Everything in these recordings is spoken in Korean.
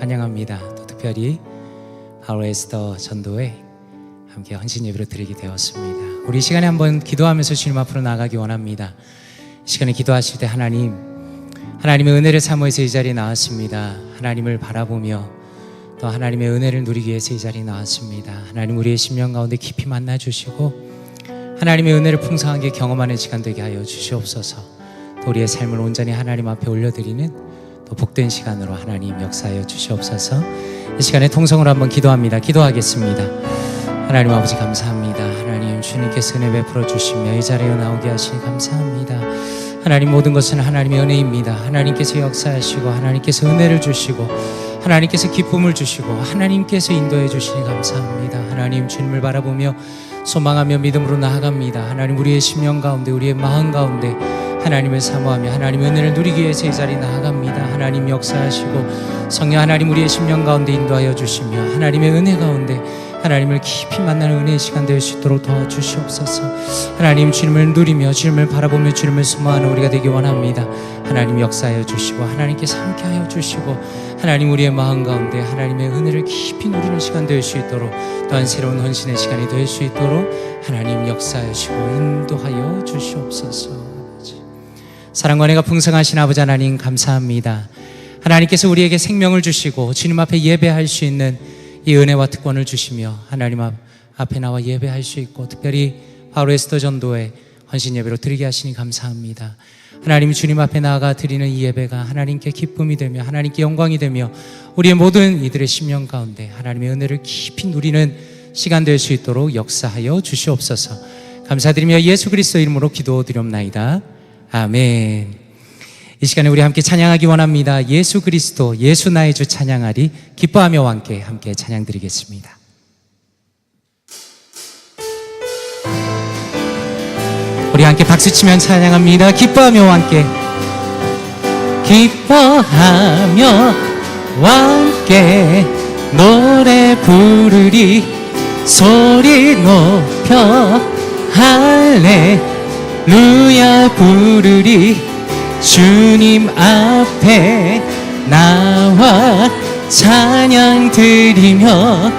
환영합니다. 또 특별히 바울 에스더 전도회 함께 헌신 예배를 드리게 되었습니다. 우리 이 시간에 한번 기도하면서 주님 앞으로 나아가기 원합니다. 이 시간에 기도하실 때 하나님의 은혜를 사모해서 이 자리에 나왔습니다. 하나님을 바라보며 또 하나님의 은혜를 누리기 위해서 이 자리에 나왔습니다. 하나님 우리의 심령 가운데 깊이 만나 주시고 하나님의 은혜를 풍성하게 경험하는 시간 되게 하여 주시옵소서. 또 우리의 삶을 온전히 하나님 앞에 올려드리는 또 복된 시간으로 하나님 역사하여 주시옵소서. 이 시간에 통성으로 한번 기도합니다. 기도하겠습니다. 하나님 아버지 감사합니다. 하나님 주님께서 은혜 베풀어 주시며 이 자리에 나오게 하시니 감사합니다. 하나님 모든 것은 하나님의 은혜입니다. 하나님께서 역사하시고 하나님께서 은혜를 주시고 하나님께서 기쁨을 주시고 하나님께서 인도해 주시니 감사합니다. 하나님 주님을 바라보며 소망하며 믿음으로 나아갑니다. 하나님 우리의 심령 가운데 우리의 마음 가운데 하나님을 사모하며 하나님의 은혜를 누리기 위해서 이 자리에 나아갑니다. 하나님 역사하시고 성령 하나님 우리의 심령 가운데 인도하여 주시며 하나님의 은혜 가운데 하나님을 깊이 만나는 은혜의 시간 될 수 있도록 도와주시옵소서. 하나님 주님을 누리며 주님을 바라보며 주님을 소망하는 우리가 되기 원합니다. 하나님 역사하여 주시고 하나님께서 함께하여 주시고 하나님 우리의 마음 가운데 하나님의 은혜를 깊이 누리는 시간 될 수 있도록 또한 새로운 헌신의 시간이 될 수 있도록 하나님 역사하시고 인도하여 주시옵소서. 사랑과 은혜가 풍성하신 아버지 하나님 감사합니다. 하나님께서 우리에게 생명을 주시고 주님 앞에 예배할 수 있는 이 은혜와 특권을 주시며 하나님 앞에 나와 예배할 수 있고 특별히 바울 에스더 전도회 헌신 예배로 드리게 하시니 감사합니다. 하나님 주님 앞에 나아가 드리는 이 예배가 하나님께 기쁨이 되며 하나님께 영광이 되며 우리의 모든 이들의 심령 가운데 하나님의 은혜를 깊이 누리는 시간 될 수 있도록 역사하여 주시옵소서. 감사드리며 예수 그리스도 이름으로 기도드리옵나이다. 아멘. 이 시간에 우리 함께 찬양하기 원합니다. 예수 그리스도 예수 나의 주 찬양하리 기뻐하며 함께 찬양 드리겠습니다. 우리 함께 박수치면 찬양합니다. 기뻐하며 함께 기뻐하며 함께 노래 부르리 소리 높여 할렐루야 부르리 주님 앞에 나와 찬양 드리며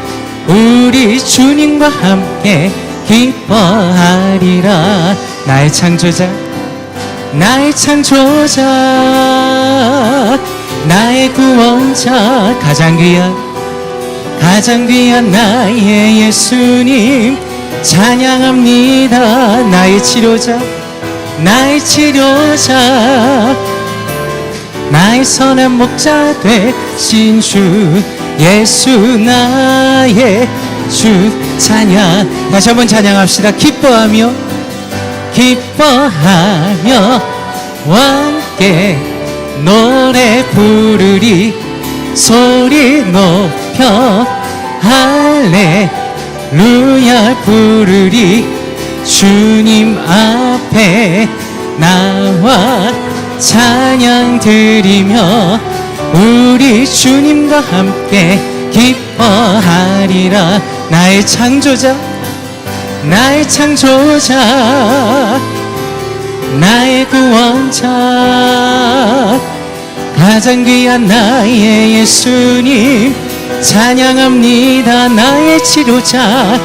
우리 주님과 함께 기뻐하리라. 나의 창조자 나의 구원자 가장 귀한 나의 예수님 찬양합니다. 나의 치료자 나의 선한 목자 되신 주 예수 나의 주 찬양. 다시 한번 찬양합시다. 기뻐하며 함께 노래 부르리 소리 높여 할렐루야 부르리 주님 앞에 나와 찬양 드리며 우리 주님과 함께 기뻐하리라. 나의 창조자 나의 구원자 가장 귀한 나의 예수님 찬양합니다. 나의 치료자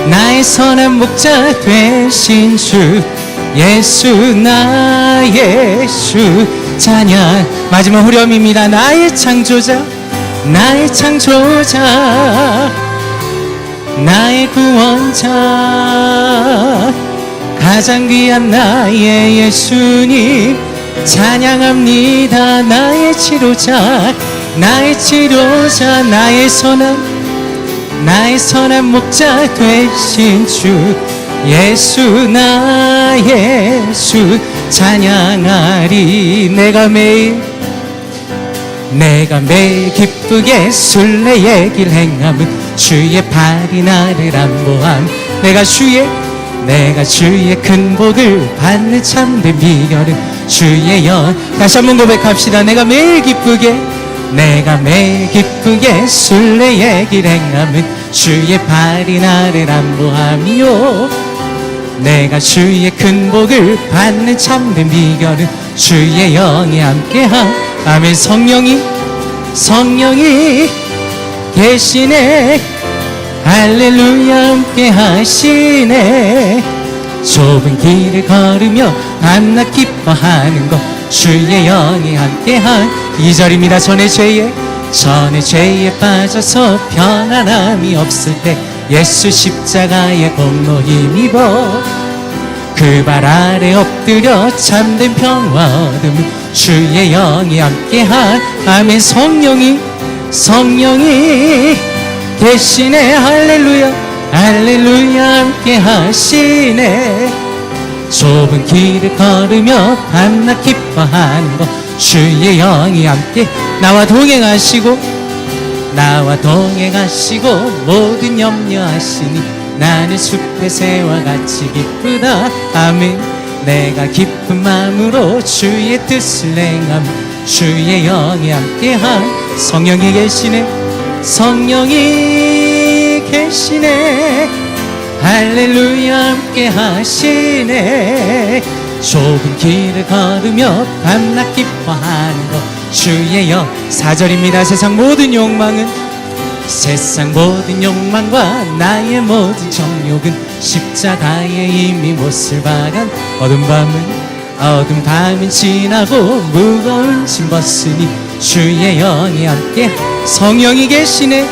나의 선한 목자 되신 주 예수 나의 주 찬양. 마지막 후렴입니다. 나의 창조자 나의 구원자 가장 귀한 나의 예수님 찬양합니다. 나의 치료자 나의 선한 목자 되신 주 예수 나의 주 찬양하리. 내가 매일 기쁘게 순례의 길 행함은 주의 발이 나를 안보함. 내가 주의 큰 복을 받는 참된 비결은 주의 연. 다시 한번 고백합시다. 내가 매일 기쁘게 순례의 길 행함은 주의 발이 나를 안보하며 내가 주의 큰 복을 받는 참된 비결은 주의 영이 함께한 아멘. 성령이 계시네. 할렐루야 함께 하시네. 좁은 길을 걸으며 밤낮 기뻐하는 것 주의 영이 함께한 2절입니다. 전의 죄에 빠져서 편안함이 없을 때 예수 십자가의 공로 힘입어 그 발 아래 엎드려 참된 평화 얻음 주의 영이 함께한 아멘. 성령이 계시네. 할렐루야 함께 하시네. 좁은 길을 걸으며 밤낮 기뻐하는 것 주의 영이 함께 나와 동행하시고 모든 염려하시니 나는 숲의 새와 같이 기쁘다. 아멘. 내가 기쁜 마음으로 주의 뜻을 행함 주의 영이 함께한 성령이 계시네. 할렐루야 함께 하시네. 좁은 길을 걸으며 밤낮 기뻐하는 것 주의 영 4절입니다. 세상 모든 욕망과 나의 모든 정욕은 십자가에 이미 못을 박은 어둠 밤은 지나고 무거운 짐 벗으니 주의 영이 함께 성령이 계시네.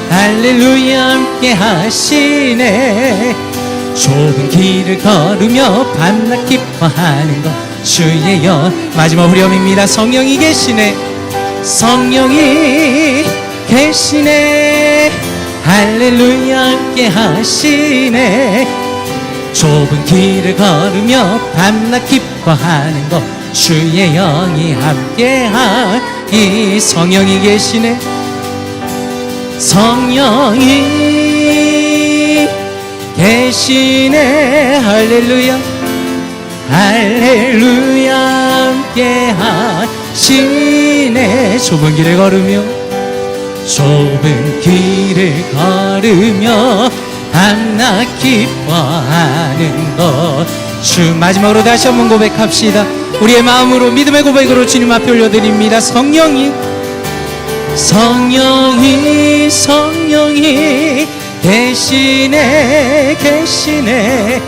할렐루야 함께 하시네. 좁은 길을 걸으며 밤낮 기뻐하는 것 주의 영 마지막 후렴입니다. 성령이 계시네. 할렐루야 함께 하시네. 좁은 길을 걸으며 밤낮 기뻐하는 것 주의 영이 함께하니 성령이 계시네. 할렐루야 함께 하시네. 좁은 길을 걸으며 밤낮 기뻐하는 것 주 마지막으로 다시 한번 고백합시다. 우리의 마음으로 믿음의 고백으로 주님 앞에 올려드립니다. 성령이 계시네.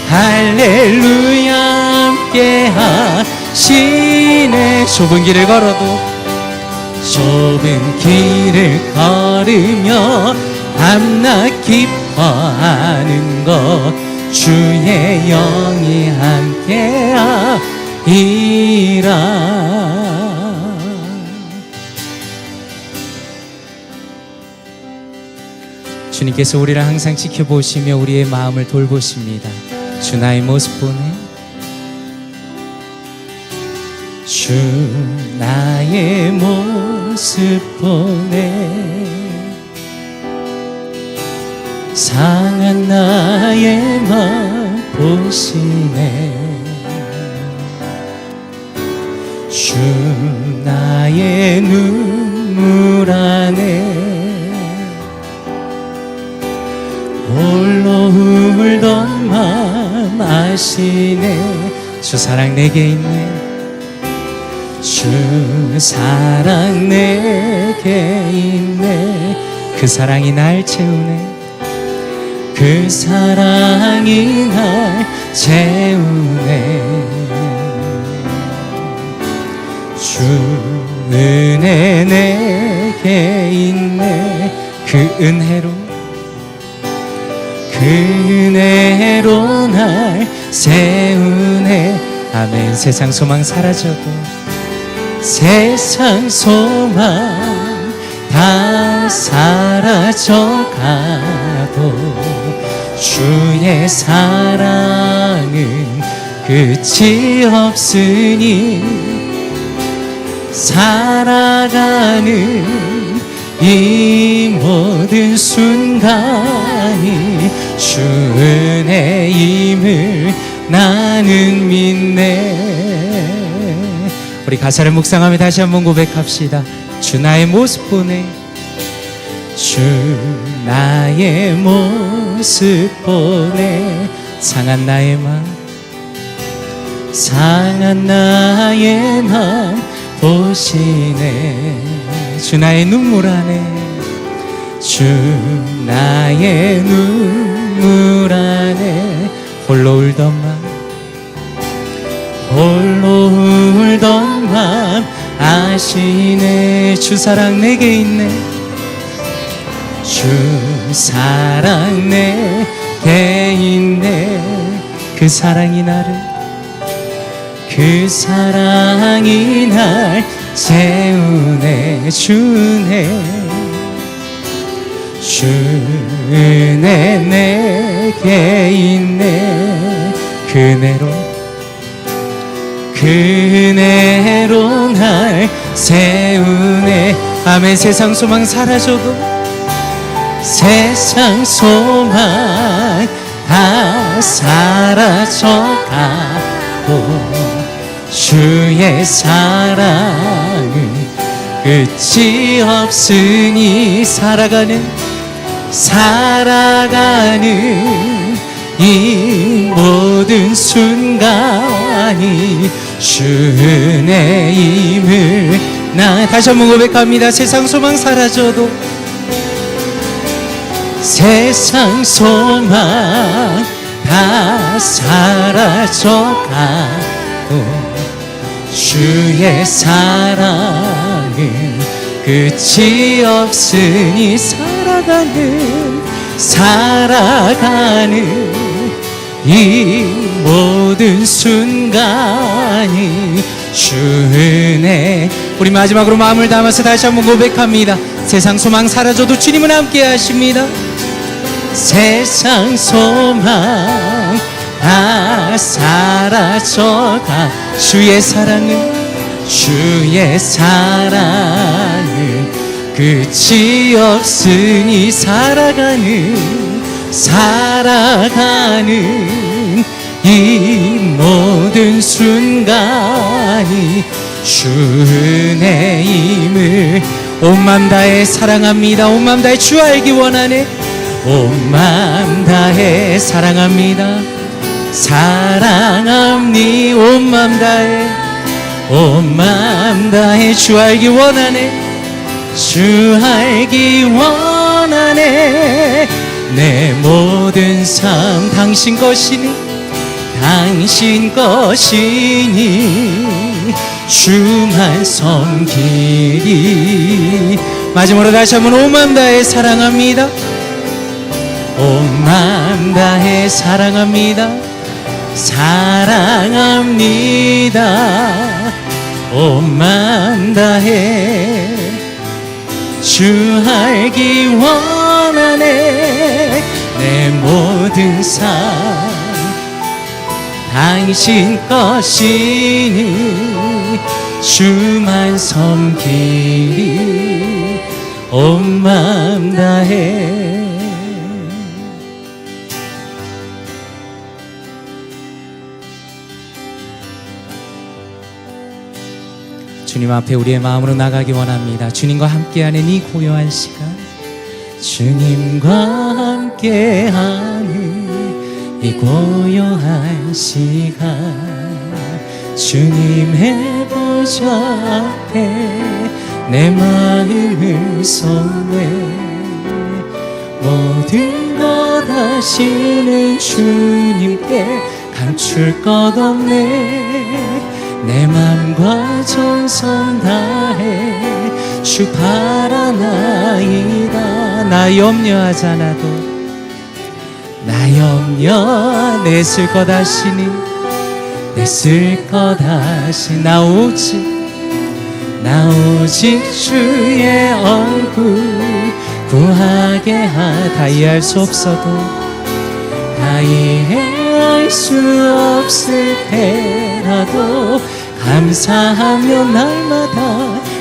할렐루야 함께 하시네. 좁은 길을 걸으며 밤낮 기뻐하는 것 주의 영이 함께하리라. 주님께서 우리를 항상 지켜보시며 우리의 마음을 돌보십니다. 주 나의 모습 보네. 주 나의 모습 보네. 상한 나의 마음 보시네. 주 나의 눈물 안에 홀로 울던 마음 아시네. 주 사랑 내게 있네. 주 사랑 내게 있네. 그 사랑이 날 채우네. 그 사랑이 날 채우네. 주 은혜 내게 있네. 그 은혜로 날 세우네. 아멘. 세상 소망 사라져도 세상 소망 다 사라져가도 주의 사랑은 끝이 없으니 살아가는 이 모든 순간이 주 은혜임을 나는 믿네. 우리 가사를 묵상하며 다시 한번 고백합시다. 주 나의 모습 보네. 주 나의 모습 보네. 상한 나의 마음 보시네. 주 나의 눈물 안에, 주 나의 눈물 안에 홀로 울던 맘 아시네. 주 사랑 내게 있네. 주 사랑 내게 있네. 그 사랑이 날 채우네. 주네 내게 있네. 그네로 날 세우네. 아멘. 세상 소망 사라져도, 세상 소망 다 사라져가고, 주의 사랑은 끝이 없으니 살아가는 이 모든 순간이 주의 힘을 나 다시 한번 고백합니다. 세상 소망 사라져도, 세상 소망 다 사라져가도, 주의 사랑은 끝이 없으니 살아가는 이 모든 순간이 주네. 우리 마지막으로 마음을 담아서 다시 한번 고백합니다. 세상 소망 사라져도 주님은 함께 하십니다. 세상 소망 다 사라져가, 주의 사랑은 끝이 없으니 살아가는 이 모든 순간이 주의 힘을 온 맘 다해 사랑합니다. 온 맘 다해 주 알기 원하네. 온 맘 다해 사랑합니다. 온 맘 다해 주 알기 원하네. 주 알기 원하네. 내 모든 삶 당신 것이니 주만 섬기리. 마지막으로 다시 한번 온 맘 다해 사랑합니다. 온 맘 다해 사랑합니다. 온 맘 다해 주 알기 원하네. 내 모든 삶 당신 것이니 주만 섬기리. 온 맘 다해. 주님 앞에 우리의 마음으로 나가기 원합니다. 주님과 함께하는 이 고요한 시간, 주님과 함께하는 이 고요한 시간, 주님의 보좌 앞에 내 마음을 쏟네. 모든 것 아시는 주님께 감출 것 없네. 내 맘과 정성 다해 주 바라나이다. 나 염려하잖아도, 나 염려 내 쓸 것 하시니, 나 오직 주의 얼굴 구하게 다 이해할 수 없어도, 다 이해할 수 없을 때라도 감사하며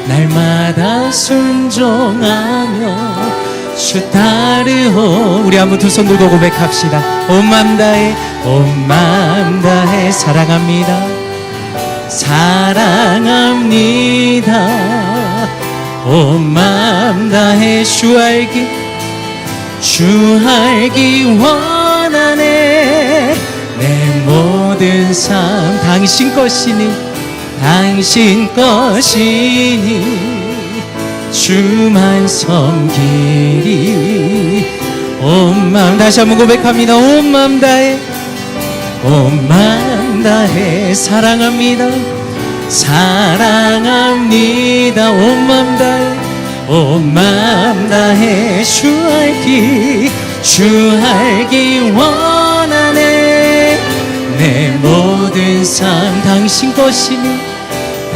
날마다 순종하며 주 따르오. 우리 한번 두 손 들고 고백합시다. 온 맘 다해 사랑합니다. 온 맘 다해 주 알기 원하네. 모든 삶 당신 것이니 당신 것이니 주만 섬기리. 온 마음 다시 한번 고백합니다. 온 마음 다해 온 마음 다해 사랑합니다 사랑합니다. 온 마음 다해 온 마음 다해 주 알기 원하네. 내 모든 삶 당신 것이니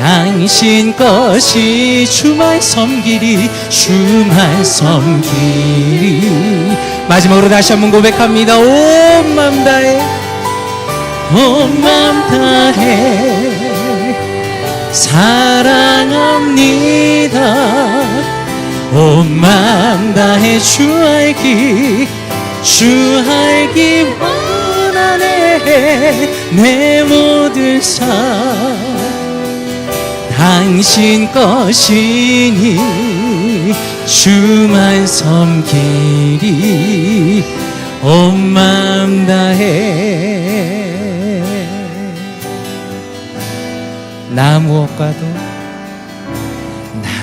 당신 것이 주만 섬기리 주만 섬기리. 마지막으로 다시 한번 고백합니다. 온 마음 다해 온 마음 다해 사랑합니다. 온 마음 다해 주 알기 원하네. 내 모든 삶 당신 것이니 주만 섬기리 온 마음 다해. 나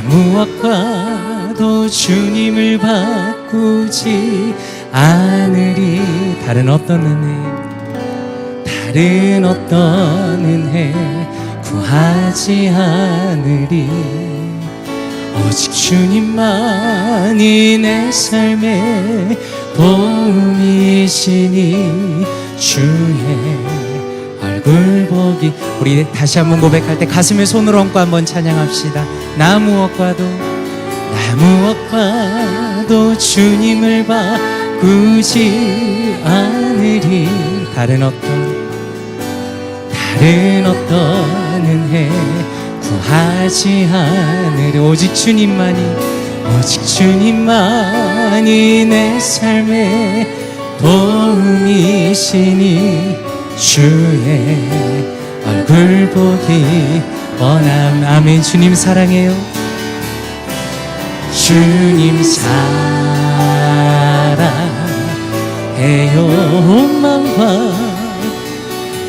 무엇과도 주님을 바꾸지 않으리. 다른 어떤 은혜 구하지 않으리. 오직 주님만이 내 삶의 도움이시니 주의 얼굴 보기. 우리 다시 한번 고백할 때 가슴에 손을 얹고 한번 찬양합시다. 나 무엇과도 주님을 바꾸지 않으리. 다른 어떤 은혜 구하지 않으리. 오직 주님만이 내 삶의 도움이시니 주의 얼굴 보기 원함. 아멘. 주님 사랑해요. 주님 사랑해요.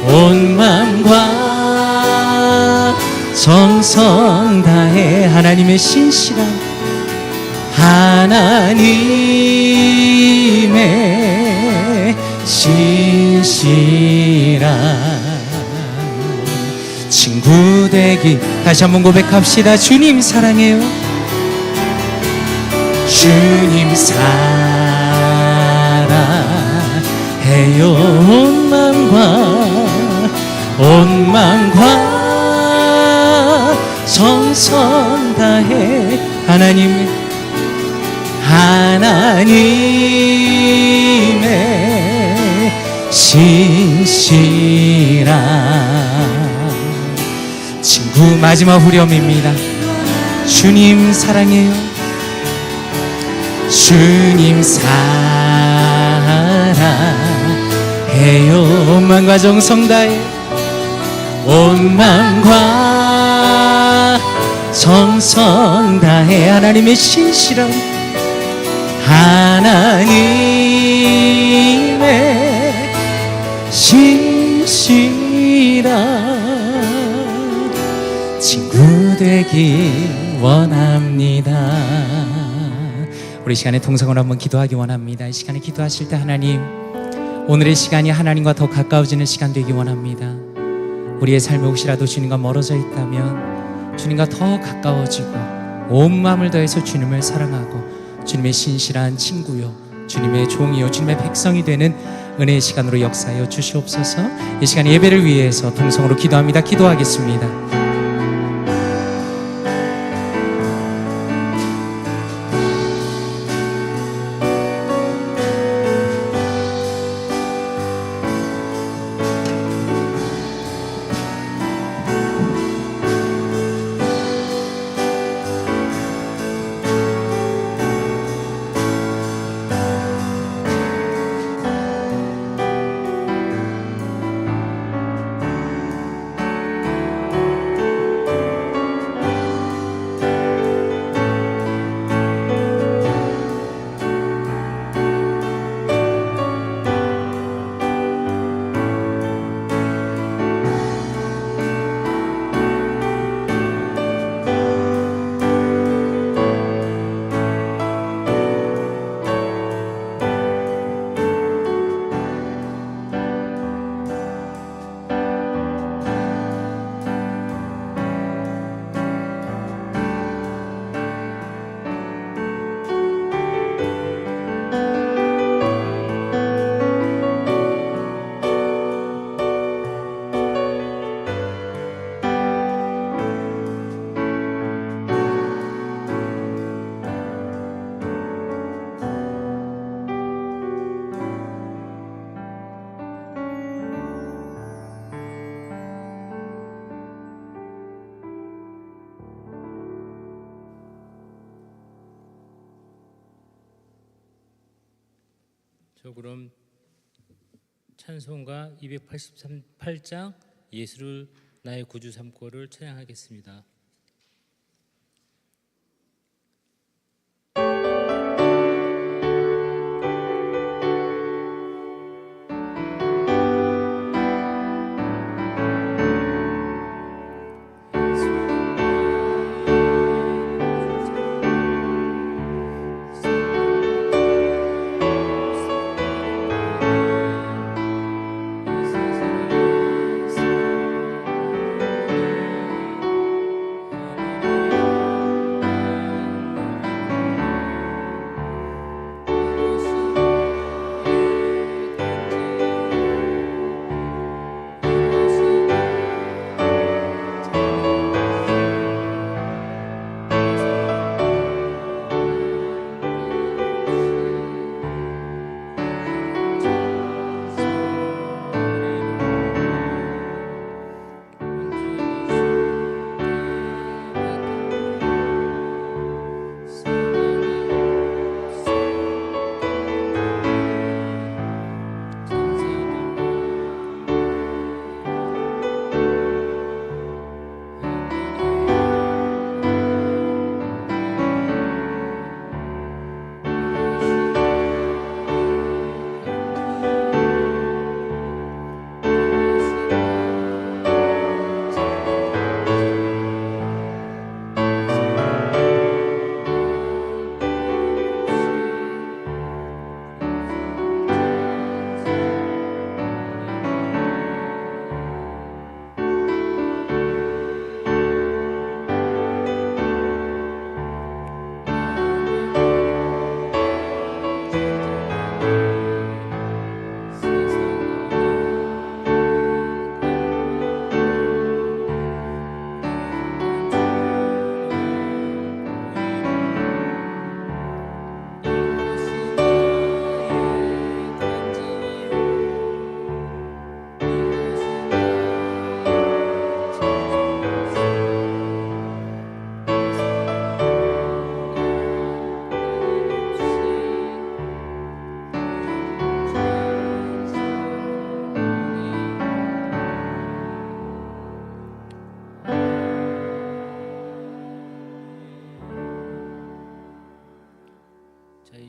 온 마음과 정성 다해 하나님의 신실한 친구 되기. 다시 한번 고백합시다. 주님 사랑해요. 주님 사랑해요. 온 마음과 정성 다해 하나님의 신실한 친구. 마지막 후렴입니다. 주님 사랑해요. 주님 사랑해요. 온 마음과 정성 다해 온 마음과 정성 다해 하나님의 신실한 친구 되기 원합니다. 우리 시간에 동성으로 한번 기도하기 원합니다. 이 시간에 기도하실 때 하나님, 오늘의 시간이 하나님과 더 가까워지는 시간 되기 원합니다. 우리의 삶에 혹시라도 주님과 멀어져 있다면 주님과 더 가까워지고 온 마음을 다해서 주님을 사랑하고 주님의 신실한 친구요, 주님의 종이요, 주님의 백성이 되는 은혜의 시간으로 역사하여 주시옵소서. 이 시간 예배를 위해서 동성으로 기도합니다. 기도하겠습니다. 그럼 찬송가 288장 예수를 나의 구주 삼고를 찬양하겠습니다.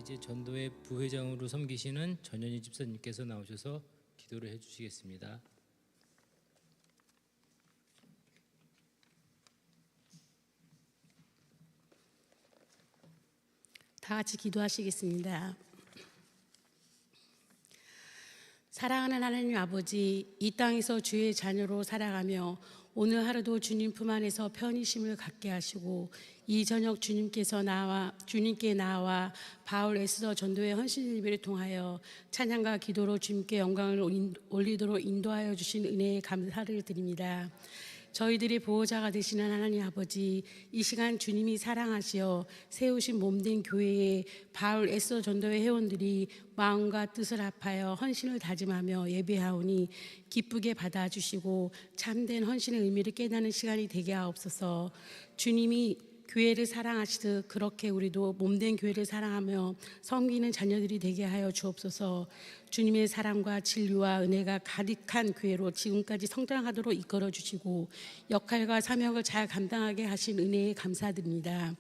이제 전도회 부회장으로 섬기시는 전현희 집사님께서 나오셔서 기도를 해주시겠습니다. 다 같이 기도하시겠습니다. 사랑하는 하나님 아버지, 이 땅에서 주의 자녀로 살아가며 오늘 하루도 주님 품 안에서 편히심을 갖게 하시고 이 저녁 주님께 나와 바울 에스더 전도의 헌신 예배를 통하여 찬양과 기도로 주님께 영광을 올리도록 인도하여 주신 은혜에 감사를 드립니다. 저희들의 보호자가 되시는 하나님 아버지, 이 시간 주님이 사랑하시어 세우신 몸된 교회에 바울 에스더 전도회 회원들이 마음과 뜻을 합하여 헌신을 다짐하며 예배하오니 기쁘게 받아주시고 참된 헌신의 의미를 깨닫는 시간이 되게 하옵소서. 주님이 교회를 사랑하시듯 그렇게 우리도 몸된 교회를 사랑하며 섬기는 자녀들이 되게 하여 주옵소서. 주님의 사랑과 진리와 은혜가 가득한 교회로 지금까지 성장하도록 이끌어 주시고 역할과 사명을 잘 감당하게 하신 은혜에 감사드립니다.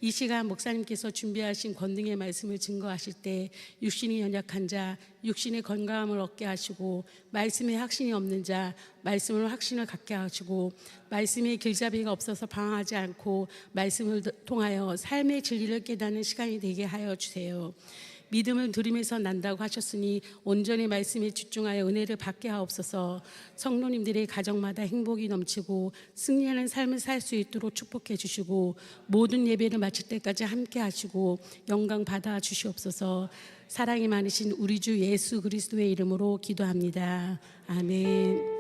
이 시간 목사님께서 준비하신 권능의 말씀을 증거하실 때 육신이 연약한 자, 육신의 건강함을 얻게 하시고 말씀에 확신이 없는 자, 말씀으로 확신을 갖게 하시고 말씀에 길잡이가 없어서 방황하지 않고 말씀을 통하여 삶의 진리를 깨닫는 시간이 되게 하여 주세요. 믿음은 들음에서 난다고 하셨으니 온전히 말씀에 집중하여 은혜를 받게 하옵소서. 성도님들의 가정마다 행복이 넘치고 승리하는 삶을 살 수 있도록 축복해 주시고 모든 예배를 마칠 때까지 함께 하시고 영광 받아 주시옵소서. 사랑이 많으신 우리 주 예수 그리스도의 이름으로 기도합니다. 아멘.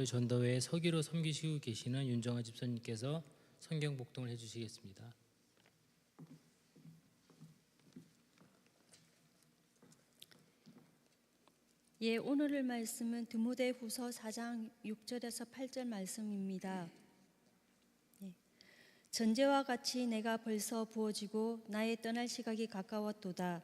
저희 전도회 서기로 섬기시고 계시는 윤정아 집사님께서 성경 복동을 해주시겠습니다. 예, 오늘의 말씀은 디모데후서 4장 6절에서 8절 말씀입니다. 예, 전제와 같이 내가 벌써 부어지고 나의 떠날 시각이 가까웠도다.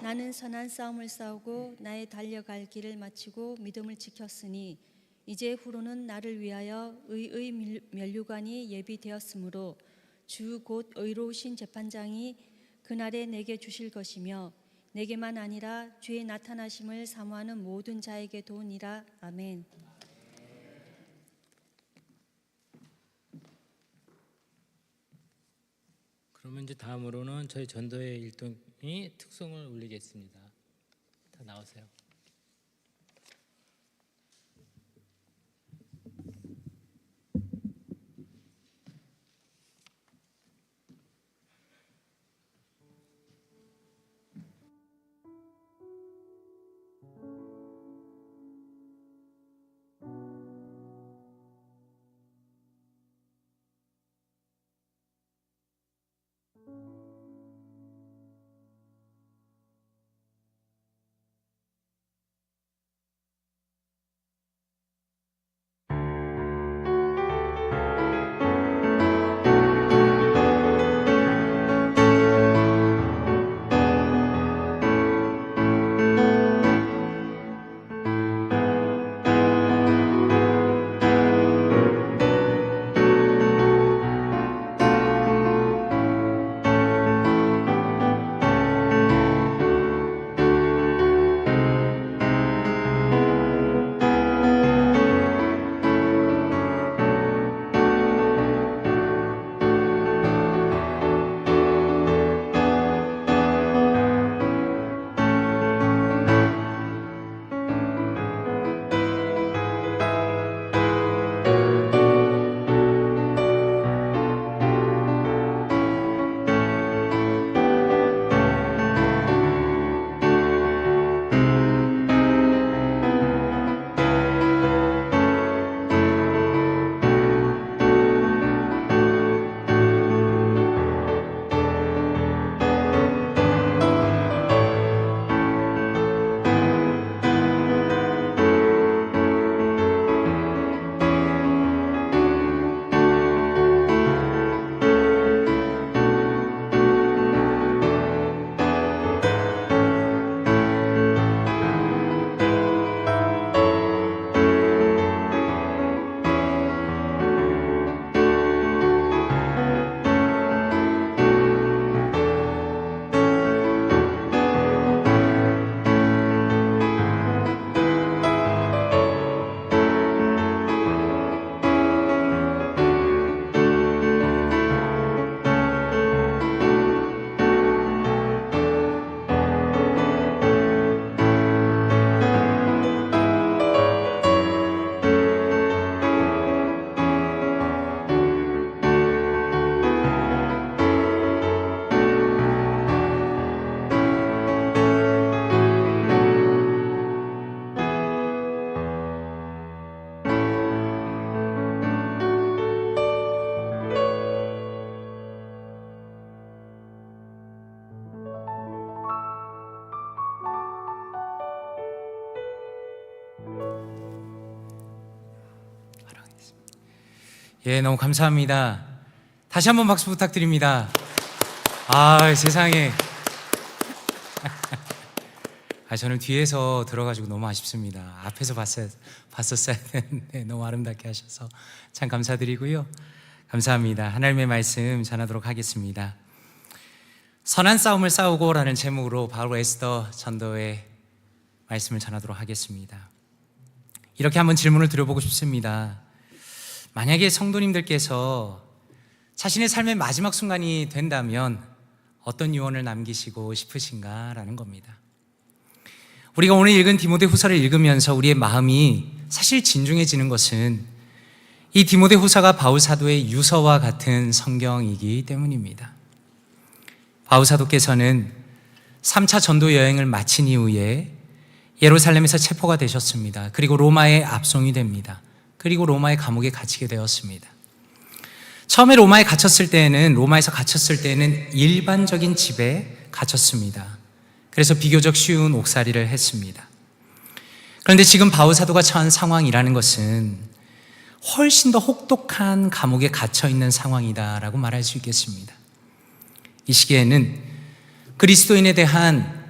나는 선한 싸움을 싸우고 나의 달려갈 길을 마치고 믿음을 지켰으니 이제 후로는 나를 위하여 의의 면류관이 예비되었으므로 주 곧 의로우신 재판장이 그날에 내게 주실 것이며 내게만 아니라 주의 나타나심을 사모하는 모든 자에게 도우니라. 아멘. 그러면 이제 다음으로는 저희 전도회 일동이 특송을 올리겠습니다. 다 나오세요. 예, 너무 감사합니다. 다시 한번 박수 부탁드립니다. 아, 세상에. 저는 뒤에서 들어가지고 너무 아쉽습니다. 앞에서 봤었어야 되는데 너무 아름답게 하셔서 참 감사드리고요. 감사합니다. 하나님의 말씀 전하도록 하겠습니다. 선한 싸움을 싸우고라는 제목으로 바울 에스더 전도의 말씀을 전하도록 하겠습니다. 이렇게 한번 질문을 드려보고 싶습니다. 만약에 성도님들께서 자신의 삶의 마지막 순간이 된다면 어떤 유언을 남기시고 싶으신가라는 겁니다. 우리가 오늘 읽은 디모데후서를 읽으면서 우리의 마음이 사실 진중해지는 것은 이 디모데후서가 바울 사도의 유서와 같은 성경이기 때문입니다. 바울 사도께서는 3차 전도 여행을 마친 이후에 예루살렘에서 체포가 되셨습니다. 그리고 로마에 압송이 됩니다. 그리고 로마의 감옥에 갇히게 되었습니다. 처음에 로마에서 갇혔을 때에는 일반적인 집에 갇혔습니다. 그래서 비교적 쉬운 옥살이를 했습니다. 그런데 지금 바울 사도가 처한 상황이라는 것은 훨씬 더 혹독한 감옥에 갇혀 있는 상황이다라고 말할 수 있겠습니다. 이 시기에는 그리스도인에 대한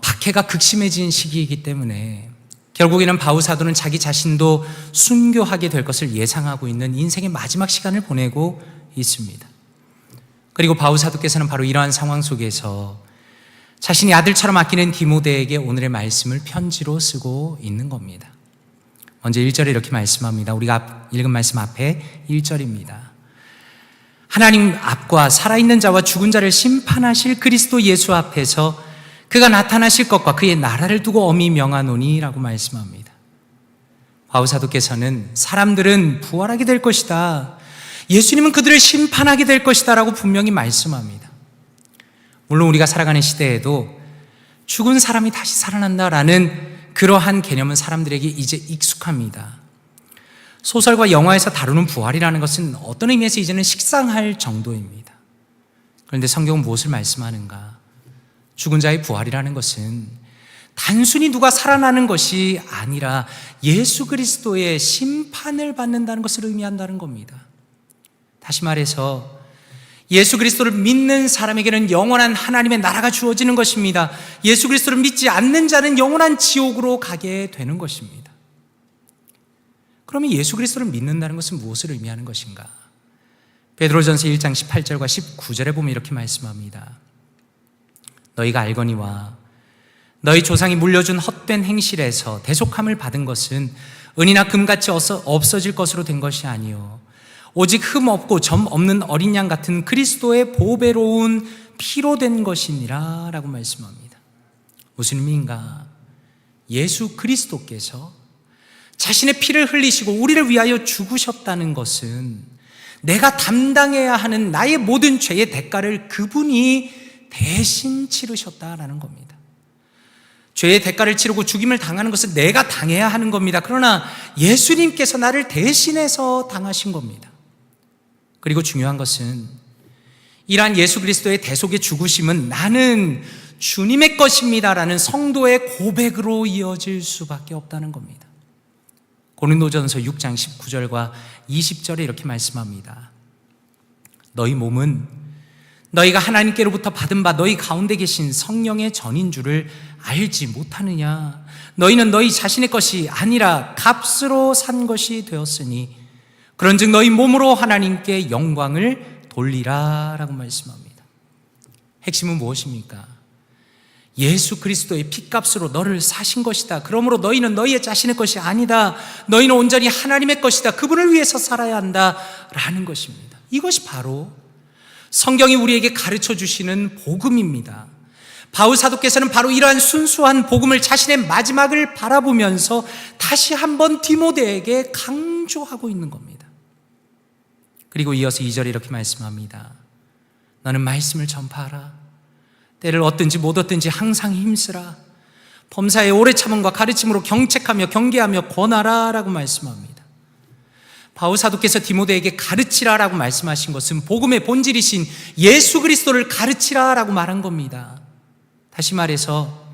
박해가 극심해진 시기이기 때문에 결국에는 바울 사도는 자기 자신도 순교하게 될 것을 예상하고 있는 인생의 마지막 시간을 보내고 있습니다. 그리고 바울 사도께서는 바로 이러한 상황 속에서 자신이 아들처럼 아끼는 디모데에게 오늘의 말씀을 편지로 쓰고 있는 겁니다. 먼저 1절에 이렇게 말씀합니다. 우리가 읽은 말씀 앞에 1절입니다. 하나님 앞과 살아있는 자와 죽은 자를 심판하실 그리스도 예수 앞에서 그가 나타나실 것과 그의 나라를 두고 엄히 명하노니 라고 말씀합니다. 바울 사도께서는 사람들은 부활하게 될 것이다, 예수님은 그들을 심판하게 될 것이다 라고 분명히 말씀합니다. 물론 우리가 살아가는 시대에도 죽은 사람이 다시 살아난다라는 그러한 개념은 사람들에게 이제 익숙합니다. 소설과 영화에서 다루는 부활이라는 것은 어떤 의미에서 이제는 식상할 정도입니다. 그런데 성경은 무엇을 말씀하는가? 죽은 자의 부활이라는 것은 단순히 누가 살아나는 것이 아니라 예수 그리스도의 심판을 받는다는 것을 의미한다는 겁니다. 다시 말해서 예수 그리스도를 믿는 사람에게는 영원한 하나님의 나라가 주어지는 것입니다. 예수 그리스도를 믿지 않는 자는 영원한 지옥으로 가게 되는 것입니다. 그러면 예수 그리스도를 믿는다는 것은 무엇을 의미하는 것인가? 베드로전서 1장 18절과 19절에 보면 이렇게 말씀합니다. 너희가 알거니와 너희 조상이 물려준 헛된 행실에서 대속함을 받은 것은 은이나 금같이 없어질 것으로 된 것이 아니요 오직 흠 없고 점 없는 어린 양 같은 그리스도의 보배로운 피로 된 것이니라 라고 말씀합니다. 무슨 의미인가? 예수 그리스도께서 자신의 피를 흘리시고 우리를 위하여 죽으셨다는 것은 내가 담당해야 하는 나의 모든 죄의 대가를 그분이 대신 치르셨다라는 겁니다. 죄의 대가를 치르고 죽임을 당하는 것은 내가 당해야 하는 겁니다. 그러나 예수님께서 나를 대신해서 당하신 겁니다. 그리고 중요한 것은 이러한 예수 그리스도의 대속의 죽으심은 나는 주님의 것입니다라는 성도의 고백으로 이어질 수밖에 없다는 겁니다. 고린도전서 6장 19절과 20절에 이렇게 말씀합니다. 너희 몸은 너희가 하나님께로부터 받은 바 너희 가운데 계신 성령의 전인 줄을 알지 못하느냐? 너희는 너희 자신의 것이 아니라 값으로 산 것이 되었으니 그런즉 너희 몸으로 하나님께 영광을 돌리라 라고 말씀합니다. 핵심은 무엇입니까? 예수 그리스도의 피값으로 너를 사신 것이다. 그러므로 너희는 너희의 자신의 것이 아니다. 너희는 온전히 하나님의 것이다. 그분을 위해서 살아야 한다 라는 것입니다. 이것이 바로 성경이 우리에게 가르쳐 주시는 복음입니다. 바울 사도께서는 바로 이러한 순수한 복음을 자신의 마지막을 바라보면서 다시 한번 디모데에게 강조하고 있는 겁니다. 그리고 이어서 2절에 이렇게 말씀합니다. 너는 말씀을 전파하라. 때를 얻든지 못 얻든지 항상 힘쓰라. 범사의 오래 참음과 가르침으로 경책하며 경계하며 권하라 라고 말씀합니다. 바울 사도께서 디모데에게 가르치라라고 말씀하신 것은 복음의 본질이신 예수 그리스도를 가르치라라고 말한 겁니다. 다시 말해서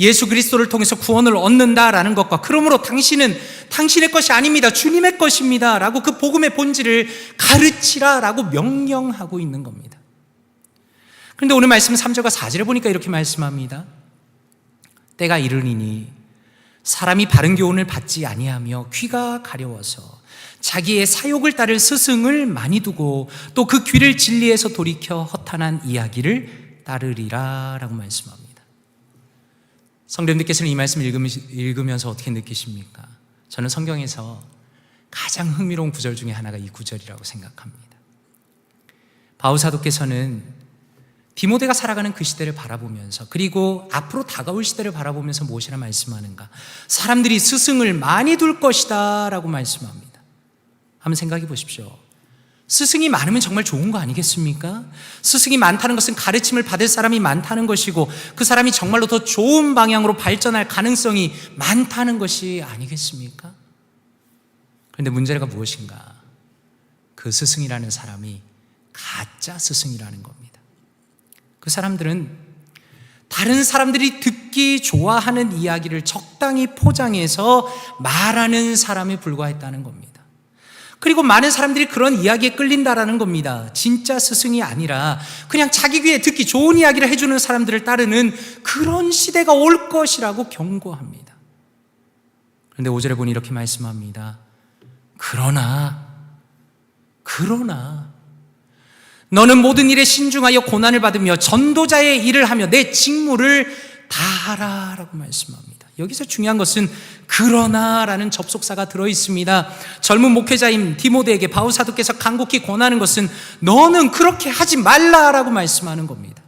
예수 그리스도를 통해서 구원을 얻는다라는 것과 그러므로 당신은 당신의 것이 아닙니다. 주님의 것입니다. 라고 그 복음의 본질을 가르치라라고 명령하고 있는 겁니다. 그런데 오늘 말씀 3절과 4절에 보니까 이렇게 말씀합니다. 때가 이르리니 사람이 바른 교훈을 받지 아니하며 귀가 가려워서 자기의 사욕을 따를 스승을 많이 두고 또 그 귀를 진리에서 돌이켜 허탄한 이야기를 따르리라 라고 말씀합니다. 성도님들께서는 이 말씀을 읽으면서 어떻게 느끼십니까? 저는 성경에서 가장 흥미로운 구절 중에 하나가 이 구절이라고 생각합니다. 바울 사도께서는 디모데가 살아가는 그 시대를 바라보면서 그리고 앞으로 다가올 시대를 바라보면서 무엇이라 말씀하는가? 사람들이 스승을 많이 둘 것이다 라고 말씀합니다. 한번 생각해 보십시오. 스승이 많으면 정말 좋은 거 아니겠습니까? 스승이 많다는 것은 가르침을 받을 사람이 많다는 것이고 그 사람이 정말로 더 좋은 방향으로 발전할 가능성이 많다는 것이 아니겠습니까? 그런데 문제가 무엇인가? 그 스승이라는 사람이 가짜 스승이라는 겁니다. 그 사람들은 다른 사람들이 듣기 좋아하는 이야기를 적당히 포장해서 말하는 사람에 불과했다는 겁니다. 그리고 많은 사람들이 그런 이야기에 끌린다라는 겁니다. 진짜 스승이 아니라 그냥 자기 귀에 듣기 좋은 이야기를 해주는 사람들을 따르는 그런 시대가 올 것이라고 경고합니다. 그런데 5절에 보니 이렇게 말씀합니다. 그러나 너는 모든 일에 신중하여 고난을 받으며 전도자의 일을 하며 내 직무를 다하라 라고 말씀합니다. 여기서 중요한 것은 그러나라는 접속사가 들어있습니다. 젊은 목회자인 디모데에게 바울 사도께서 간곡히 권하는 것은 너는 그렇게 하지 말라라고 말씀하는 겁니다.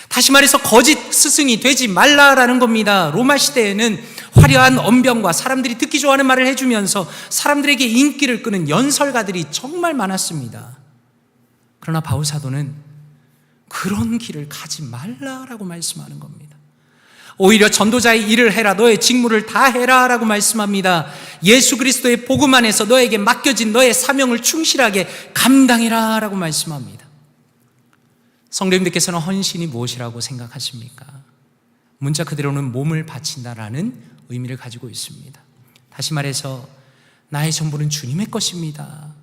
다시 말해서 거짓 스승이 되지 말라라는 겁니다. 로마 시대에는 화려한 언변과 사람들이 듣기 좋아하는 말을 해주면서 사람들에게 인기를 끄는 연설가들이 정말 많았습니다. 그러나 바울 사도는 그런 길을 가지 말라라고 말씀하는 겁니다. 오히려 전도자의 일을 해라, 너의 직무를 다 해라 라고 말씀합니다. 예수 그리스도의 복음 안에서 너에게 맡겨진 너의 사명을 충실하게 감당해라 라고 말씀합니다. 성도님들께서는 헌신이 무엇이라고 생각하십니까? 문자 그대로는 몸을 바친다라는 의미를 가지고 있습니다. 다시 말해서 나의 전부는 주님의 것입니다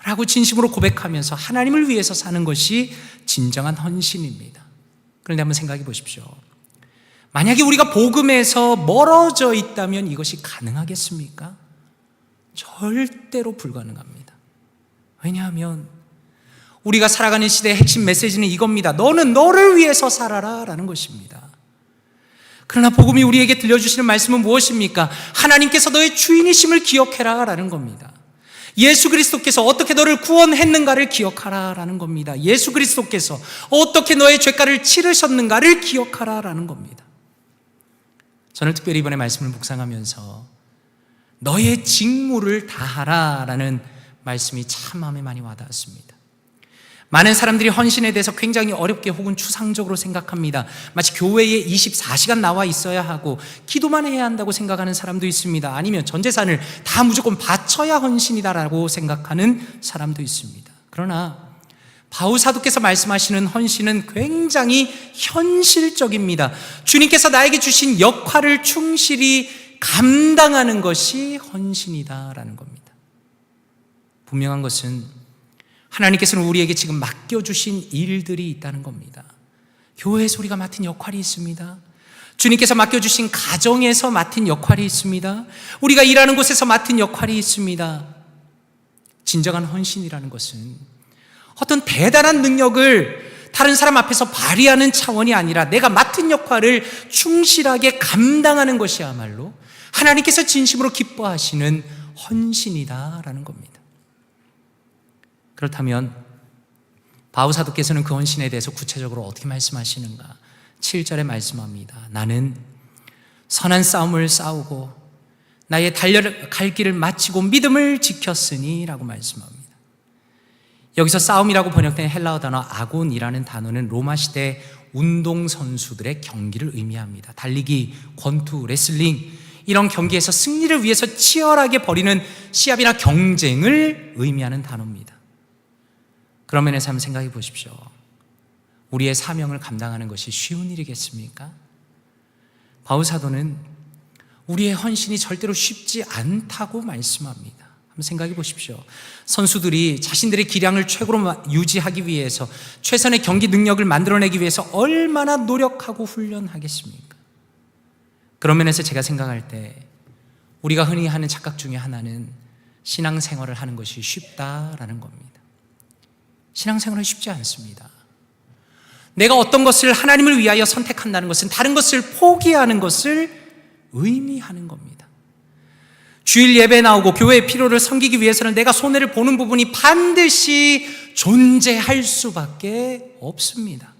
라고 진심으로 고백하면서 하나님을 위해서 사는 것이 진정한 헌신입니다. 그런데 한번 생각해 보십시오. 만약에 우리가 복음에서 멀어져 있다면 이것이 가능하겠습니까? 절대로 불가능합니다. 왜냐하면 우리가 살아가는 시대의 핵심 메시지는 이겁니다. 너는 너를 위해서 살아라 라는 것입니다. 그러나 복음이 우리에게 들려주시는 말씀은 무엇입니까? 하나님께서 너의 주인이심을 기억해라 라는 겁니다. 예수 그리스도께서 어떻게 너를 구원했는가를 기억하라 라는 겁니다. 예수 그리스도께서 어떻게 너의 죄가를 치르셨는가를 기억하라 라는 겁니다. 저는 특별히 이번에 말씀을 묵상하면서 너의 직무를 다하라 라는 말씀이 참 마음에 많이 와닿았습니다. 많은 사람들이 헌신에 대해서 굉장히 어렵게 혹은 추상적으로 생각합니다. 마치 교회에 24시간 나와 있어야 하고 기도만 해야 한다고 생각하는 사람도 있습니다. 아니면 전 재산을 다 무조건 바쳐야 헌신이다라고 생각하는 사람도 있습니다. 그러나 바울 사도께서 말씀하시는 헌신은 굉장히 현실적입니다. 주님께서 나에게 주신 역할을 충실히 감당하는 것이 헌신이다라는 겁니다. 분명한 것은 하나님께서는 우리에게 지금 맡겨주신 일들이 있다는 겁니다. 교회에서 우리가 맡은 역할이 있습니다. 주님께서 맡겨주신 가정에서 맡은 역할이 있습니다. 우리가 일하는 곳에서 맡은 역할이 있습니다. 진정한 헌신이라는 것은 어떤 대단한 능력을 다른 사람 앞에서 발휘하는 차원이 아니라 내가 맡은 역할을 충실하게 감당하는 것이야말로 하나님께서 진심으로 기뻐하시는 헌신이다라는 겁니다. 그렇다면 바울 사도께서는 그 헌신에 대해서 구체적으로 어떻게 말씀하시는가? 7절에 말씀합니다. 나는 선한 싸움을 싸우고 나의 달려갈 길을 마치고 믿음을 지켰으니 라고 말씀합니다. 여기서 싸움이라고 번역된 헬라어 단어 아곤이라는 단어는 로마 시대 운동선수들의 경기를 의미합니다. 달리기, 권투, 레슬링 이런 경기에서 승리를 위해서 치열하게 벌이는 시합이나 경쟁을 의미하는 단어입니다. 그런 면에서 한번 생각해 보십시오. 우리의 사명을 감당하는 것이 쉬운 일이겠습니까? 바울 사도는 우리의 헌신이 절대로 쉽지 않다고 말씀합니다. 한번 생각해 보십시오. 선수들이 자신들의 기량을 최고로 유지하기 위해서 최선의 경기 능력을 만들어내기 위해서 얼마나 노력하고 훈련하겠습니까? 그런 면에서 제가 생각할 때 우리가 흔히 하는 착각 중에 하나는 신앙생활을 하는 것이 쉽다라는 겁니다. 신앙생활은 쉽지 않습니다. 내가 어떤 것을 하나님을 위하여 선택한다는 것은 다른 것을 포기하는 것을 의미하는 겁니다. 주일 예배 나오고 교회의 필요를 섬기기 위해서는 내가 손해를 보는 부분이 반드시 존재할 수밖에 없습니다.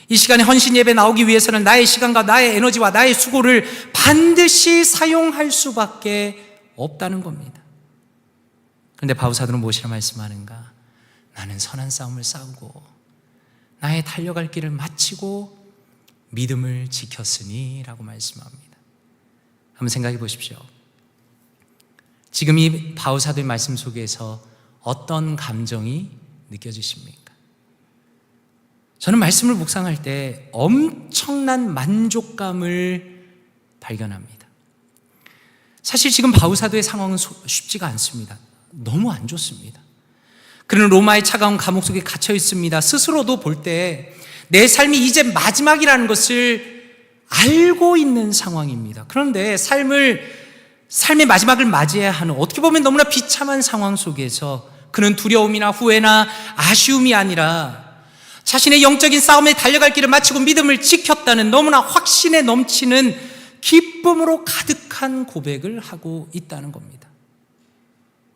이 시간에 헌신 예배 나오기 위해서는 나의 시간과 나의 에너지와 나의 수고를 반드시 사용할 수밖에 없다는 겁니다. 그런데 바울 사도는 무엇이라 말씀하는가? 나는 선한 싸움을 싸우고 나의 달려갈 길을 마치고 믿음을 지켰으니 라고 말씀합니다. 한번 생각해 보십시오. 지금 이 바울사도의 말씀 속에서 어떤 감정이 느껴지십니까? 저는 말씀을 묵상할 때 엄청난 만족감을 발견합니다. 사실 지금 바울사도의 상황은 쉽지가 않습니다. 너무 안 좋습니다. 그는 로마의 차가운 감옥 속에 갇혀 있습니다. 스스로도 볼 때 내 삶이 이제 마지막이라는 것을 알고 있는 상황입니다. 그런데 삶의 마지막을 맞이해야 하는, 어떻게 보면 너무나 비참한 상황 속에서 그는 두려움이나 후회나 아쉬움이 아니라 자신의 영적인 싸움에 달려갈 길을 마치고 믿음을 지켰다는 너무나 확신에 넘치는 기쁨으로 가득한 고백을 하고 있다는 겁니다.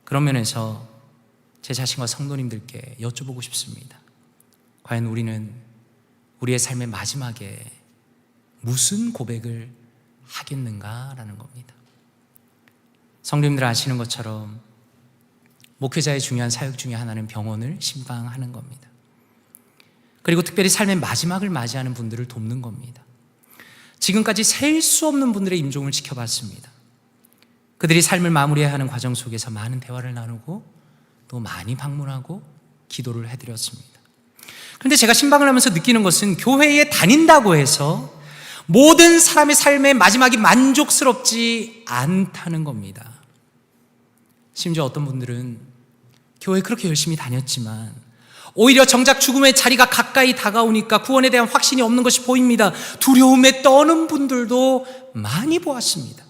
그런 면에서 제 자신과 성도님들께 여쭤보고 싶습니다. 과연 우리는 우리의 삶의 마지막에 무슨 고백을 하겠는가라는 겁니다. 성도님들 아시는 것처럼 목회자의 중요한 사역 중에 하나는 병원을 신방하는 겁니다. 그리고 특별히 삶의 마지막을 맞이하는 분들을 돕는 겁니다. 지금까지 셀 수 없는 분들의 임종을 지켜봤습니다. 그들이 삶을 마무리해야 하는 과정 속에서 많은 대화를 나누고 또 많이 방문하고 기도를 해드렸습니다. 그런데 제가 신방을 하면서 느끼는 것은 교회에 다닌다고 해서 모든 사람의 삶의 마지막이 만족스럽지 않다는 겁니다. 심지어 어떤 분들은 교회 그렇게 열심히 다녔지만 오히려 정작 죽음의 자리가 가까이 다가오니까 구원에 대한 확신이 없는 것이 보입니다. 두려움에 떠는 분들도 많이 보았습니다.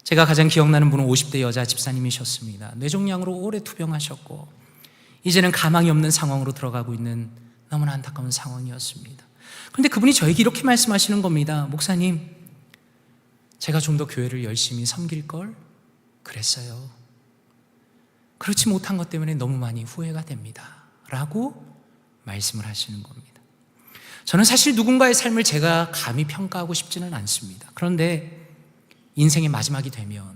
제가 가장 기억나는 분은 50대 여자 집사님이셨습니다. 뇌종양으로 오래 투병하셨고 이제는 가망이 없는 상황으로 들어가고 있는 너무나 안타까운 상황이었습니다. 그런데 그분이 저에게 이렇게 말씀하시는 겁니다. 목사님, 제가 좀 더 교회를 열심히 섬길 걸 그랬어요. 그렇지 못한 것 때문에 너무 많이 후회가 됩니다. 라고 말씀을 하시는 겁니다. 저는 사실 누군가의 삶을 제가 감히 평가하고 싶지는 않습니다. 그런데 인생의 마지막이 되면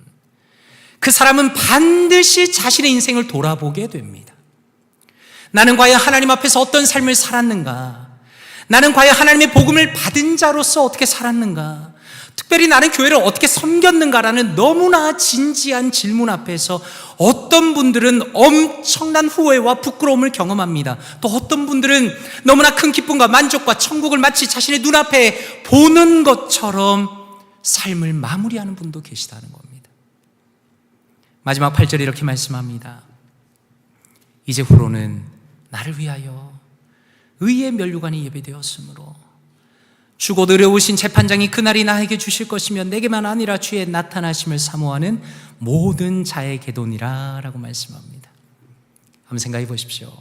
그 사람은 반드시 자신의 인생을 돌아보게 됩니다. 나는 과연 하나님 앞에서 어떤 삶을 살았는가? 나는 과연 하나님의 복음을 받은 자로서 어떻게 살았는가? 특별히 나는 교회를 어떻게 섬겼는가라는 너무나 진지한 질문 앞에서 어떤 분들은 엄청난 후회와 부끄러움을 경험합니다. 또 어떤 분들은 너무나 큰 기쁨과 만족과 천국을 마치 자신의 눈앞에 보는 것처럼 삶을 마무리하는 분도 계시다는 겁니다. 마지막 8절에 이렇게 말씀합니다. 이제 후로는 나를 위하여 의의 면류관이 예배되었으므로 주곧 의로우신 재판장이 그날이 나에게 주실 것이며 내게만 아니라 주의 나타나심을 사모하는 모든 자에게도니라 라고 말씀합니다. 한번 생각해 보십시오.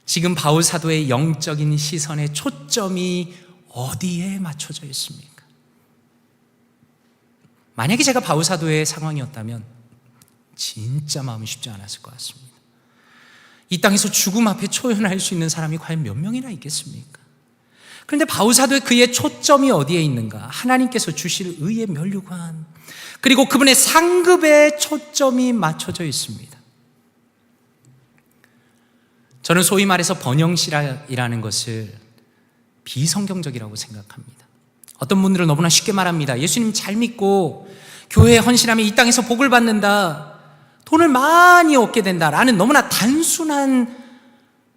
지금 바울 사도의 영적인 시선의 초점이 어디에 맞춰져 있습니까? 만약에 제가 바울 사도의 상황이었다면 진짜 마음이 쉽지 않았을 것 같습니다. 이 땅에서 죽음 앞에 초연할 수 있는 사람이 과연 몇 명이나 있겠습니까? 그런데 바울 사도의 그의 초점이 어디에 있는가? 하나님께서 주실 의의 면류관, 그리고 그분의 상급에 초점이 맞춰져 있습니다. 저는 소위 말해서 번영시라는 것을 비성경적이라고 생각합니다. 어떤 분들은 너무나 쉽게 말합니다. 예수님 잘 믿고 교회에 헌신하면 이 땅에서 복을 받는다, 돈을 많이 얻게 된다라는 너무나 단순한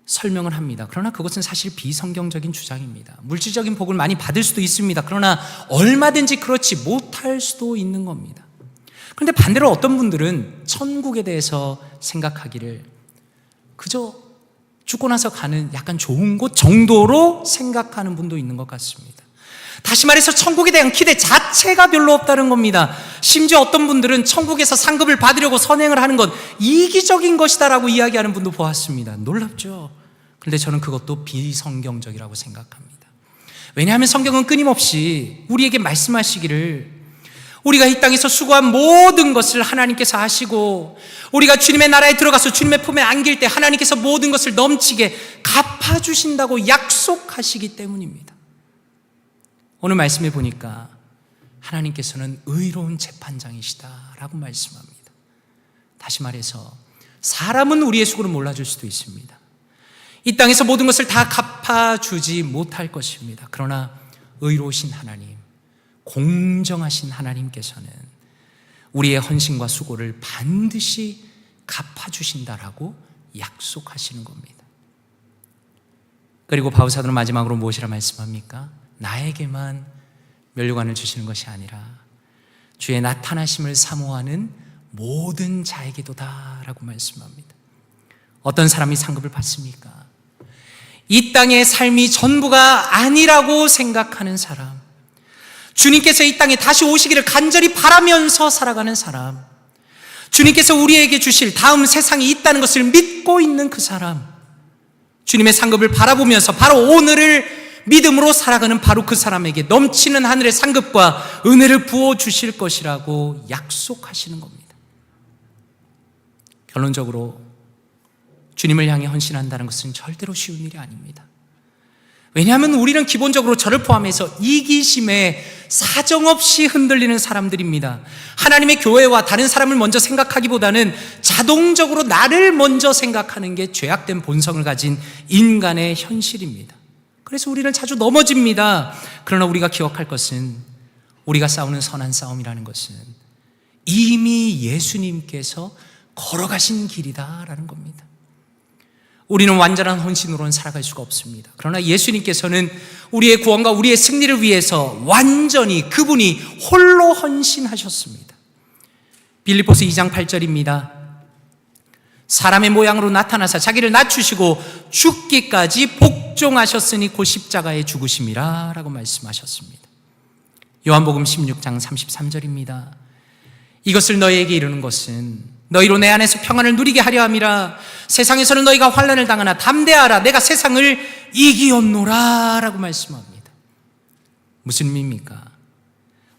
설명을 합니다. 그러나 그것은 사실 비성경적인 주장입니다. 물질적인 복을 많이 받을 수도 있습니다. 그러나 얼마든지 그렇지 못할 수도 있는 겁니다. 그런데 반대로 어떤 분들은 천국에 대해서 생각하기를 그저 죽고 나서 가는 약간 좋은 곳 정도로 생각하는 분도 있는 것 같습니다. 다시 말해서 천국에 대한 기대 자체가 별로 없다는 겁니다. 심지어 어떤 분들은 천국에서 상급을 받으려고 선행을 하는 건 이기적인 것이다라고 이야기하는 분도 보았습니다. 놀랍죠? 그런데 저는 그것도 비성경적이라고 생각합니다. 왜냐하면 성경은 끊임없이 우리에게 말씀하시기를 우리가 이 땅에서 수고한 모든 것을 하나님께서 하시고 우리가 주님의 나라에 들어가서 주님의 품에 안길 때 하나님께서 모든 것을 넘치게 갚아주신다고 약속하시기 때문입니다. 오늘 말씀에 보니까 하나님께서는 의로운 재판장이시다라고 말씀합니다. 다시 말해서 사람은 우리의 수고를 몰라줄 수도 있습니다. 이 땅에서 모든 것을 다 갚아주지 못할 것입니다. 그러나 의로우신 하나님, 공정하신 하나님께서는 우리의 헌신과 수고를 반드시 갚아주신다라고 약속하시는 겁니다. 그리고 바울사도는 마지막으로 무엇이라 말씀합니까? 나에게만 면류관을 주시는 것이 아니라 주의 나타나심을 사모하는 모든 자에게도다 라고 말씀합니다. 어떤 사람이 상급을 받습니까? 이 땅의 삶이 전부가 아니라고 생각하는 사람, 주님께서 이 땅에 다시 오시기를 간절히 바라면서 살아가는 사람, 주님께서 우리에게 주실 다음 세상이 있다는 것을 믿고 있는 그 사람, 주님의 상급을 바라보면서 바로 오늘을 믿음으로 살아가는 바로 그 사람에게 넘치는 하늘의 상급과 은혜를 부어주실 것이라고 약속하시는 겁니다. 결론적으로 주님을 향해 헌신한다는 것은 절대로 쉬운 일이 아닙니다. 왜냐하면 우리는 기본적으로 저를 포함해서 이기심에 사정없이 흔들리는 사람들입니다. 하나님의 교회와 다른 사람을 먼저 생각하기보다는 자동적으로 나를 먼저 생각하는 게 죄악된 본성을 가진 인간의 현실입니다. 그래서 우리는 자주 넘어집니다. 그러나 우리가 기억할 것은 우리가 싸우는 선한 싸움이라는 것은 이미 예수님께서 걸어가신 길이다라는 겁니다. 우리는 완전한 헌신으로는 살아갈 수가 없습니다. 그러나 예수님께서는 우리의 구원과 우리의 승리를 위해서 완전히 그분이 홀로 헌신하셨습니다. 빌립보서 2장 8절입니다. 사람의 모양으로 나타나사 자기를 낮추시고 죽기까지 복종하셨으니 곧 십자가에 죽으심이라 라고 말씀하셨습니다. 요한복음 16장 33절입니다. 이것을 너희에게 이르는 것은 너희로 내 안에서 평안을 누리게 하려 함이라. 세상에서는 너희가 환난을 당하나 담대하라. 내가 세상을 이기었노라 라고 말씀합니다. 무슨 의미입니까?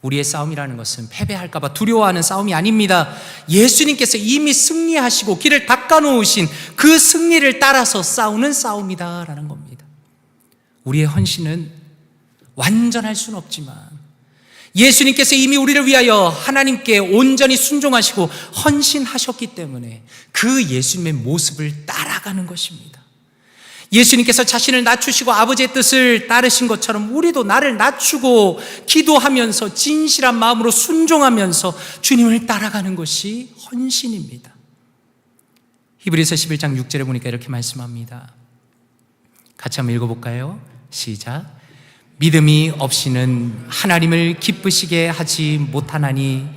우리의 싸움이라는 것은 패배할까 봐 두려워하는 싸움이 아닙니다. 예수님께서 이미 승리하시고 길을 닦아놓으신 그 승리를 따라서 싸우는 싸움이다라는 겁니다. 우리의 헌신은 완전할 수는 없지만 예수님께서 이미 우리를 위하여 하나님께 온전히 순종하시고 헌신하셨기 때문에 그 예수님의 모습을 따라가는 것입니다. 예수님께서 자신을 낮추시고 아버지의 뜻을 따르신 것처럼 우리도 나를 낮추고 기도하면서 진실한 마음으로 순종하면서 주님을 따라가는 것이 헌신입니다. 히브리서 11장 6절에 보니까 이렇게 말씀합니다. 같이 한번 읽어볼까요? 시작. 믿음이 없이는 하나님을 기쁘시게 하지 못하나니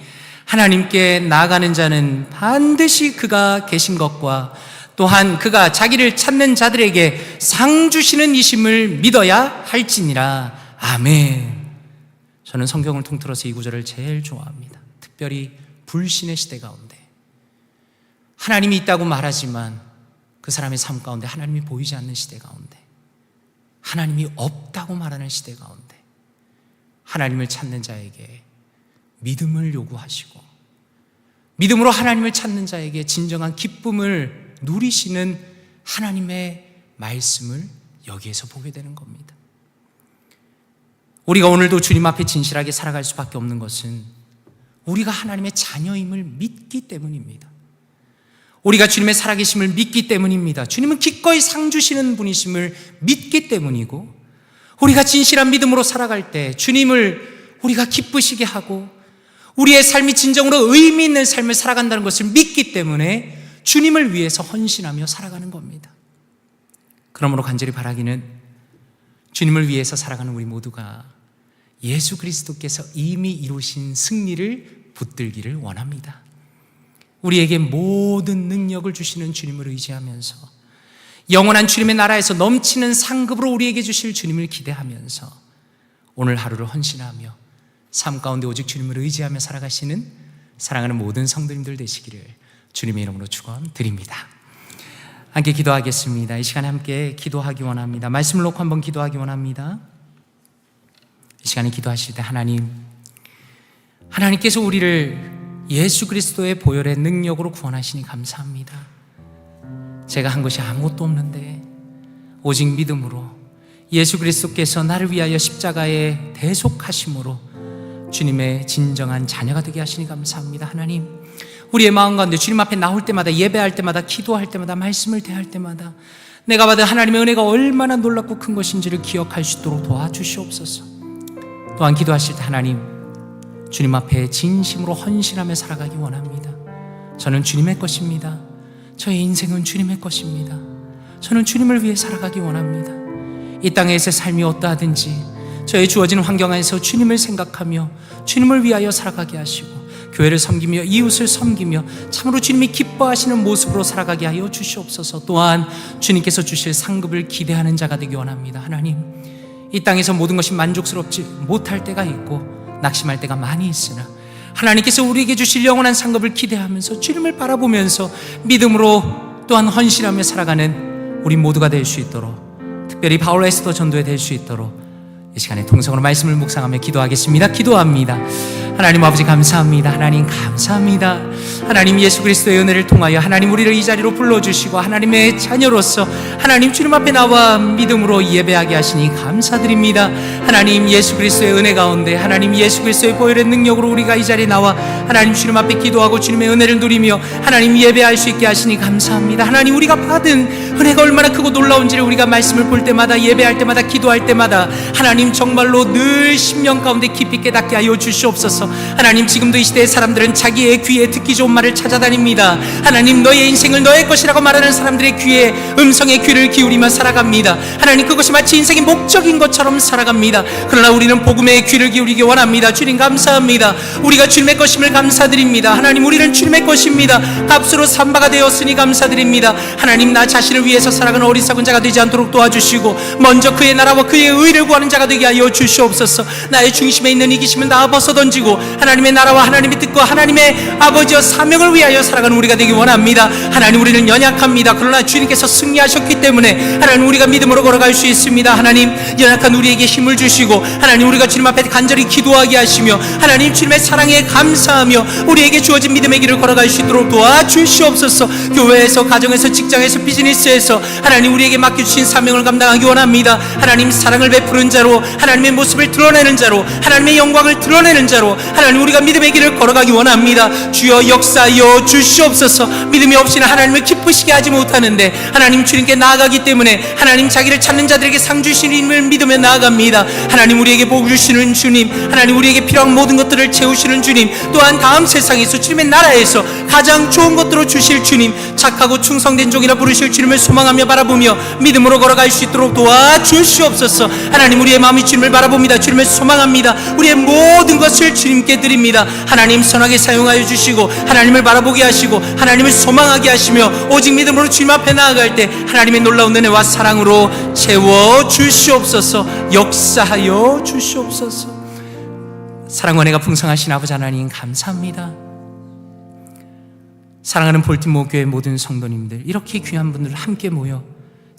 하나님께 나아가는 자는 반드시 그가 계신 것과 또한 그가 자기를 찾는 자들에게 상 주시는 이심을 믿어야 할지니라. 아멘. 저는 성경을 통틀어서 이 구절을 제일 좋아합니다. 특별히 불신의 시대 가운데 하나님이 있다고 말하지만 그 사람의 삶 가운데 하나님이 보이지 않는 시대 가운데 하나님이 없다고 말하는 시대 가운데 하나님을 찾는 자에게 믿음을 요구하시고 믿음으로 하나님을 찾는 자에게 진정한 기쁨을 누리시는 하나님의 말씀을 여기에서 보게 되는 겁니다. 우리가 오늘도 주님 앞에 진실하게 살아갈 수밖에 없는 것은 우리가 하나님의 자녀임을 믿기 때문입니다. 우리가 주님의 살아계심을 믿기 때문입니다. 주님은 기꺼이 상 주시는 분이심을 믿기 때문이고 우리가 진실한 믿음으로 살아갈 때 주님을 우리가 기쁘시게 하고 우리의 삶이 진정으로 의미 있는 삶을 살아간다는 것을 믿기 때문에 주님을 위해서 헌신하며 살아가는 겁니다. 그러므로 간절히 바라기는 주님을 위해서 살아가는 우리 모두가 예수 그리스도께서 이미 이루신 승리를 붙들기를 원합니다. 우리에게 모든 능력을 주시는 주님을 의지하면서 영원한 주님의 나라에서 넘치는 상급으로 우리에게 주실 주님을 기대하면서 오늘 하루를 헌신하며 삶 가운데 오직 주님을 의지하며 살아가시는 사랑하는 모든 성도님들 되시기를 주님의 이름으로 축원드립니다. 함께 기도하겠습니다. 이 시간에 함께 기도하기 원합니다. 말씀을 놓고 한번 기도하기 원합니다. 이 시간에 기도하실 때 하나님께서 우리를 예수 그리스도의 보혈의 능력으로 구원하시니 감사합니다. 제가 한 것이 아무것도 없는데 오직 믿음으로 예수 그리스도께서 나를 위하여 십자가에 대속하심으로 주님의 진정한 자녀가 되게 하시니 감사합니다. 하나님, 우리의 마음 가운데 주님 앞에 나올 때마다, 예배할 때마다, 기도할 때마다, 말씀을 대할 때마다 내가 받은 하나님의 은혜가 얼마나 놀랍고 큰 것인지를 기억할 수 있도록 도와주시옵소서. 또한 기도하실 때 하나님, 주님 앞에 진심으로 헌신하며 살아가기 원합니다. 저는 주님의 것입니다. 저의 인생은 주님의 것입니다. 저는 주님을 위해 살아가기 원합니다. 이 땅에서의 삶이 어떠하든지 저의 주어진 환경 안에서 주님을 생각하며 주님을 위하여 살아가게 하시고 교회를 섬기며 이웃을 섬기며 참으로 주님이 기뻐하시는 모습으로 살아가게 하여 주시옵소서. 또한 주님께서 주실 상급을 기대하는 자가 되기 원합니다. 하나님, 이 땅에서 모든 것이 만족스럽지 못할 때가 있고 낙심할 때가 많이 있으나 하나님께서 우리에게 주실 영원한 상급을 기대하면서 주님을 바라보면서 믿음으로 또한 헌신하며 살아가는 우리 모두가 될 수 있도록, 특별히 바울 에스더 전도에 될 수 있도록 이 시간에 통성으로 말씀을 묵상하며 기도하겠습니다. 기도합니다. 하나님 아버지 감사합니다. 하나님 감사합니다. 하나님 예수 그리스도의 은혜를 통하여 하나님 우리를 이 자리로 불러주시고 하나님의 자녀로서 하나님 주님 앞에 나와 믿음으로 예배하게 하시니 감사드립니다. 하나님 예수 그리스도의 은혜 가운데 하나님 예수 그리스도의 보혈의 능력으로 우리가 이 자리에 나와 하나님 주님 앞에 기도하고 주님의 은혜를 누리며 하나님 예배할 수 있게 하시니 감사합니다. 하나님 우리가 받은 은혜가 얼마나 크고 놀라운지를 우리가 말씀을 볼 때마다 예배할 때마다 기도할 때마다 하나님 정말로 늘 심령 가운데 깊이 깨닫게 하여 주시옵소서. 하나님 지금도 이 시대의 사람들은 자기의 귀에 듣기 좋은 말을 찾아다닙니다. 하나님 너의 인생을 너의 것이라고 말하는 사람들의 귀에 음성의 귀를 기울이며 살아갑니다. 하나님 그것이 마치 인생의 목적인 것처럼 살아갑니다. 그러나 우리는 복음의 귀를 기울이기 원합니다. 주님 감사합니다. 우리가 주님의 것임을 감사드립니다. 하나님 우리는 주님의 것입니다. 값으로 산바가 되었으니 감사드립니다. 하나님 나 자신을 위해서 살아가는 어리석은 자가 되지 않도록 도와주시고 먼저 그의 나라와 그의 의를 구하는 자가 되게 하여 주시옵소서. 나의 중심에 있는 이기심은 다 벗어던지고 하나님의 나라와 하나님의 뜻과 하나님의 아버지와 사명을 위하여 살아가는 우리가 되기 원합니다. 하나님 우리는 연약합니다. 그러나 주님께서 승리하셨기 때문에 하나님 우리가 믿음으로 걸어갈 수 있습니다. 하나님 연약한 우리에게 힘을 주시고 하나님 우리가 주님 앞에 간절히 기도하게 하시며 하나님 주님의 사랑에 감사하며 우리에게 주어진 믿음의 길을 걸어갈 수 있도록 도와주시옵소서. 교회에서 가정에서 직장에서 비즈니스에서 하나님 우리에게 맡겨주신 사명을 감당하기 원합니다. 하나님 사랑을 베푸는 자로 하나님의 모습을 드러내는 자로 하나님의 영광을 드러내는 자로 하나님 우리가 믿음의 길을 걸어가기 원합니다. 주여 역사하여 주시옵소서. 믿음이 없이는 하나님을 기쁘시게 하지 못하는데 하나님 주님께 나아가기 때문에 하나님 자기를 찾는 자들에게 상 주시님을 믿으며 나아갑니다. 하나님 우리에게 복 주시는 주님, 하나님 우리에게 필요한 모든 것들을 채우시는 주님, 또한 다음 세상에서 주님의 나라에서 가장 좋은 것들로 주실 주님, 착하고 충성된 종이라 부르실 주님을 소망하며 바라보며 믿음으로 걸어갈 수 있도록 도와주시옵소서. 하나님 우리의 마음이 주님을 바라봅니다. 주님을 소망합니다. 우리의 모든 것을 주님께 드립니다. 하나님 선하게 사용하여 주시고 하나님을 바라보게 하시고 하나님을 소망하게 하시며 오직 믿음으로 주님 앞에 나아갈 때 하나님의 놀라운 은혜와 사랑으로 채워 주시옵소서. 역사하여 주시옵소서. 사랑과 은혜가 풍성하신 아버지 하나님 감사합니다. 사랑하는 볼티모어 교회 모든 성도님들, 이렇게 귀한 분들 함께 모여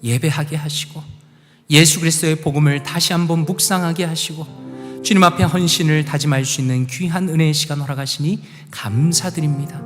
예배하게 하시고 예수 그리스도의 복음을 다시 한번 묵상하게 하시고 주님 앞에 헌신을 다짐할 수 있는 귀한 은혜의 시간 허락하시니 감사드립니다.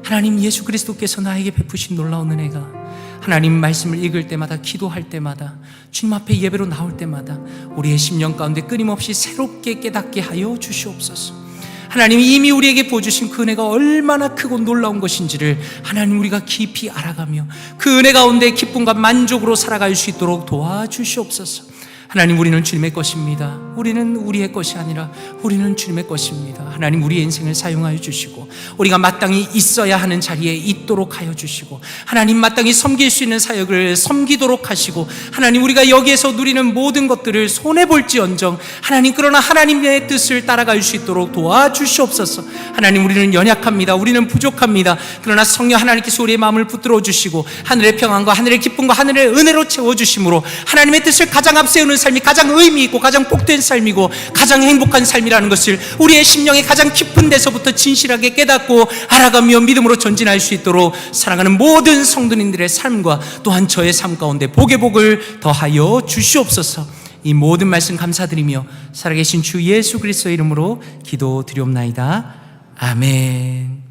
하나님 예수 그리스도께서 나에게 베푸신 놀라운 은혜가 하나님 말씀을 읽을 때마다 기도할 때마다 주님 앞에 예배로 나올 때마다 우리의 심령 가운데 끊임없이 새롭게 깨닫게 하여 주시옵소서. 하나님이 이미 우리에게 보여주신 그 은혜가 얼마나 크고 놀라운 것인지를 하나님 우리가 깊이 알아가며 그 은혜 가운데 기쁨과 만족으로 살아갈 수 있도록 도와주시옵소서. 하나님 우리는 주님의 것입니다. 우리는 우리의 것이 아니라 우리는 주님의 것입니다. 하나님 우리의 인생을 사용하여 주시고 우리가 마땅히 있어야 하는 자리에 있도록 하여 주시고 하나님 마땅히 섬길 수 있는 사역을 섬기도록 하시고 하나님 우리가 여기에서 누리는 모든 것들을 손해볼지언정 하나님 그러나 하나님의 뜻을 따라갈 수 있도록 도와주시옵소서. 하나님 우리는 연약합니다. 우리는 부족합니다. 그러나 성령 하나님께서 우리의 마음을 붙들어 주시고 하늘의 평안과 하늘의 기쁨과 하늘의 은혜로 채워주심으로 하나님의 뜻을 가장 앞세우는 삶이 가장 의미 있고 가장 복된 삶이고 가장 행복한 삶이라는 것을 우리의 심령의 가장 깊은 데서부터 진실하게 깨닫고 알아가며 믿음으로 전진할 수 있도록 사랑하는 모든 성도님들의 삶과 또한 저의 삶 가운데 복의 복을 더하여 주시옵소서. 이 모든 말씀 감사드리며 살아계신 주 예수 그리스도의 이름으로 기도드리옵나이다. 아멘.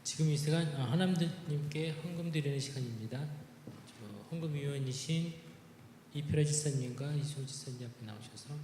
지금 이 시간 하나님께 헌금 드리는 시간입니다. 헌금위원이신 이필아 지사님과 이수호 지사님 앞에 나오셔서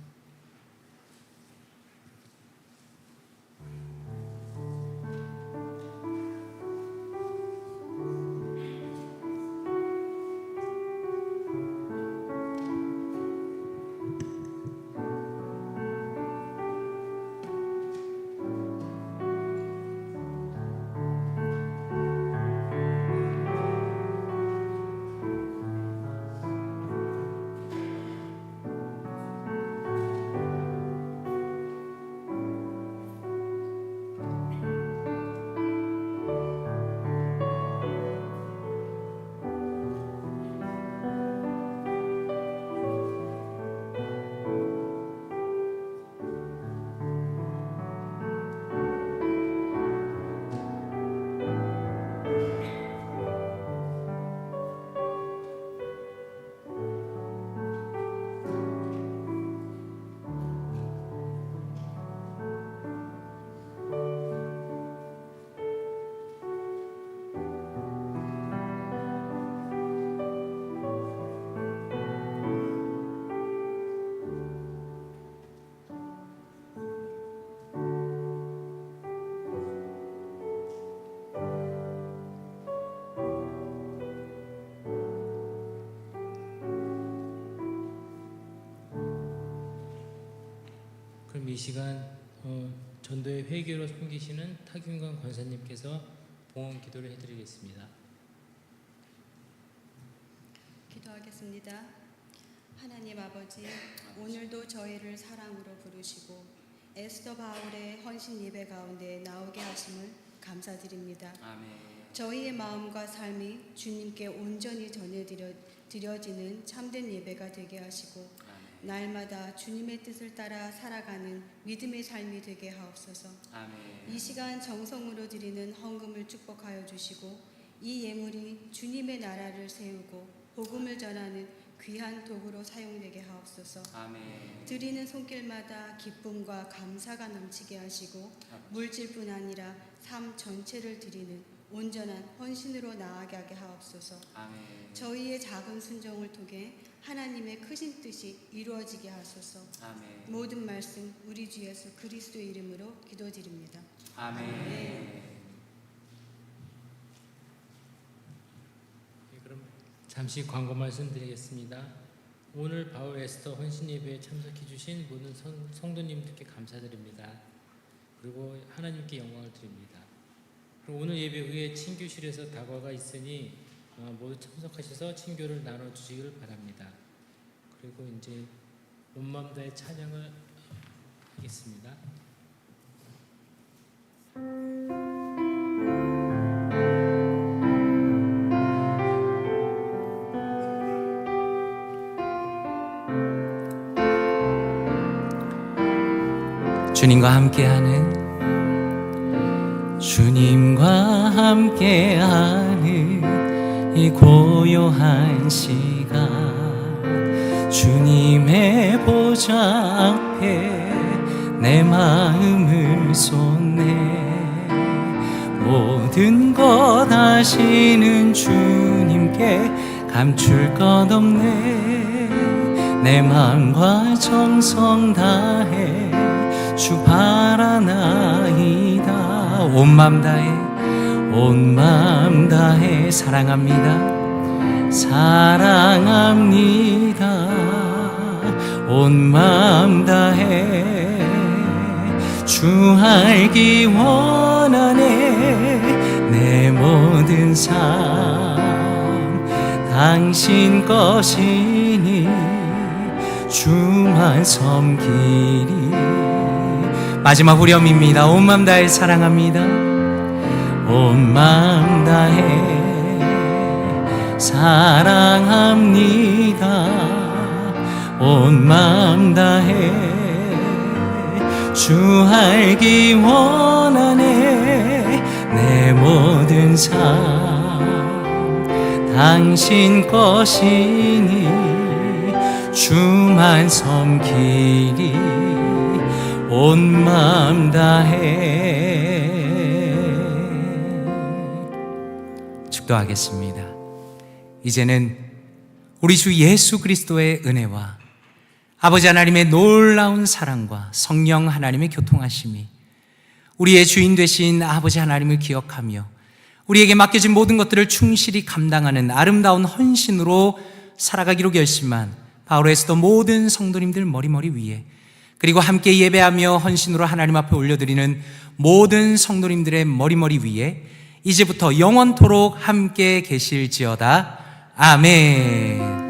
그럼 이 시간 전도의 회계로 섬기시는 탁윤관 권사님께서 봉헌 기도를 해드리겠습니다. 기도하겠습니다. 하나님 아버지, 오늘도 저희를 사랑으로 부르시고 에스더 바울의 헌신 예배 가운데 나오게 하심을 감사드립니다. 아멘. 저희의 마음과 삶이 주님께 온전히 전해드려지는 참된 예배가 되게 하시고 날마다 주님의 뜻을 따라 살아가는 믿음의 삶이 되게 하옵소서. 아멘. 이 시간 정성으로 드리는 헌금을 축복하여 주시고 이 예물이 주님의 나라를 세우고 복음을 전하는 귀한 도구로 사용되게 하옵소서. 아멘. 드리는 손길마다 기쁨과 감사가 넘치게 하시고 물질뿐 아니라 삶 전체를 드리는 온전한 헌신으로 나아가게 하게 하옵소서. 아멘. 저희의 작은 순종을 통해 하나님의 크신 뜻이 이루어지게 하소서. 아멘. 모든 말씀 우리 주 예수 그리스도의 이름으로 기도드립니다. 아멘. 아멘. 그럼 잠시 광고 말씀드리겠습니다. 오늘 바울 에스더 헌신 예배에 참석해 주신 모든 성도님들께 감사드립니다. 그리고 하나님께 영광을 드립니다. 그리고 오늘 예배 후에 친교실에서 다과가 있으니 모두 참석하셔서 친교를 나눠주시길 바랍니다. 그리고 이제 온 마음 다해 찬양을 하겠습니다. 주님과 함께하는 이 고요한 시간 주님의 보좌 앞에 내 마음을 쏟네. 모든 것 아시는 주님께 감출 것 없네. 내 마음과 정성 다해 주 바라나이다. 온 맘 다해 사랑합니다. 온 맘 다해 주 알기 원하네. 내 모든 삶 당신 것이니 주만 섬기리. 마지막 후렴입니다. 온 맘 다해 사랑합니다. 온 맘 다해 사랑합니다. 온 맘 다해 주 알기 원하네. 내 모든 삶 당신 것이니 주만 섬기리. 온 맘 다해. 축도하겠습니다. 이제는 우리 주 예수 그리스도의 은혜와 아버지 하나님의 놀라운 사랑과 성령 하나님의 교통하심이 우리의 주인 되신 아버지 하나님을 기억하며 우리에게 맡겨진 모든 것들을 충실히 감당하는 아름다운 헌신으로 살아가기로 결심한 바울 에스더 모든 성도님들 머리머리 위에, 그리고 함께 예배하며 헌신으로 하나님 앞에 올려드리는 모든 성도님들의 머리머리 위에 이제부터 영원토록 함께 계실지어다. 아멘.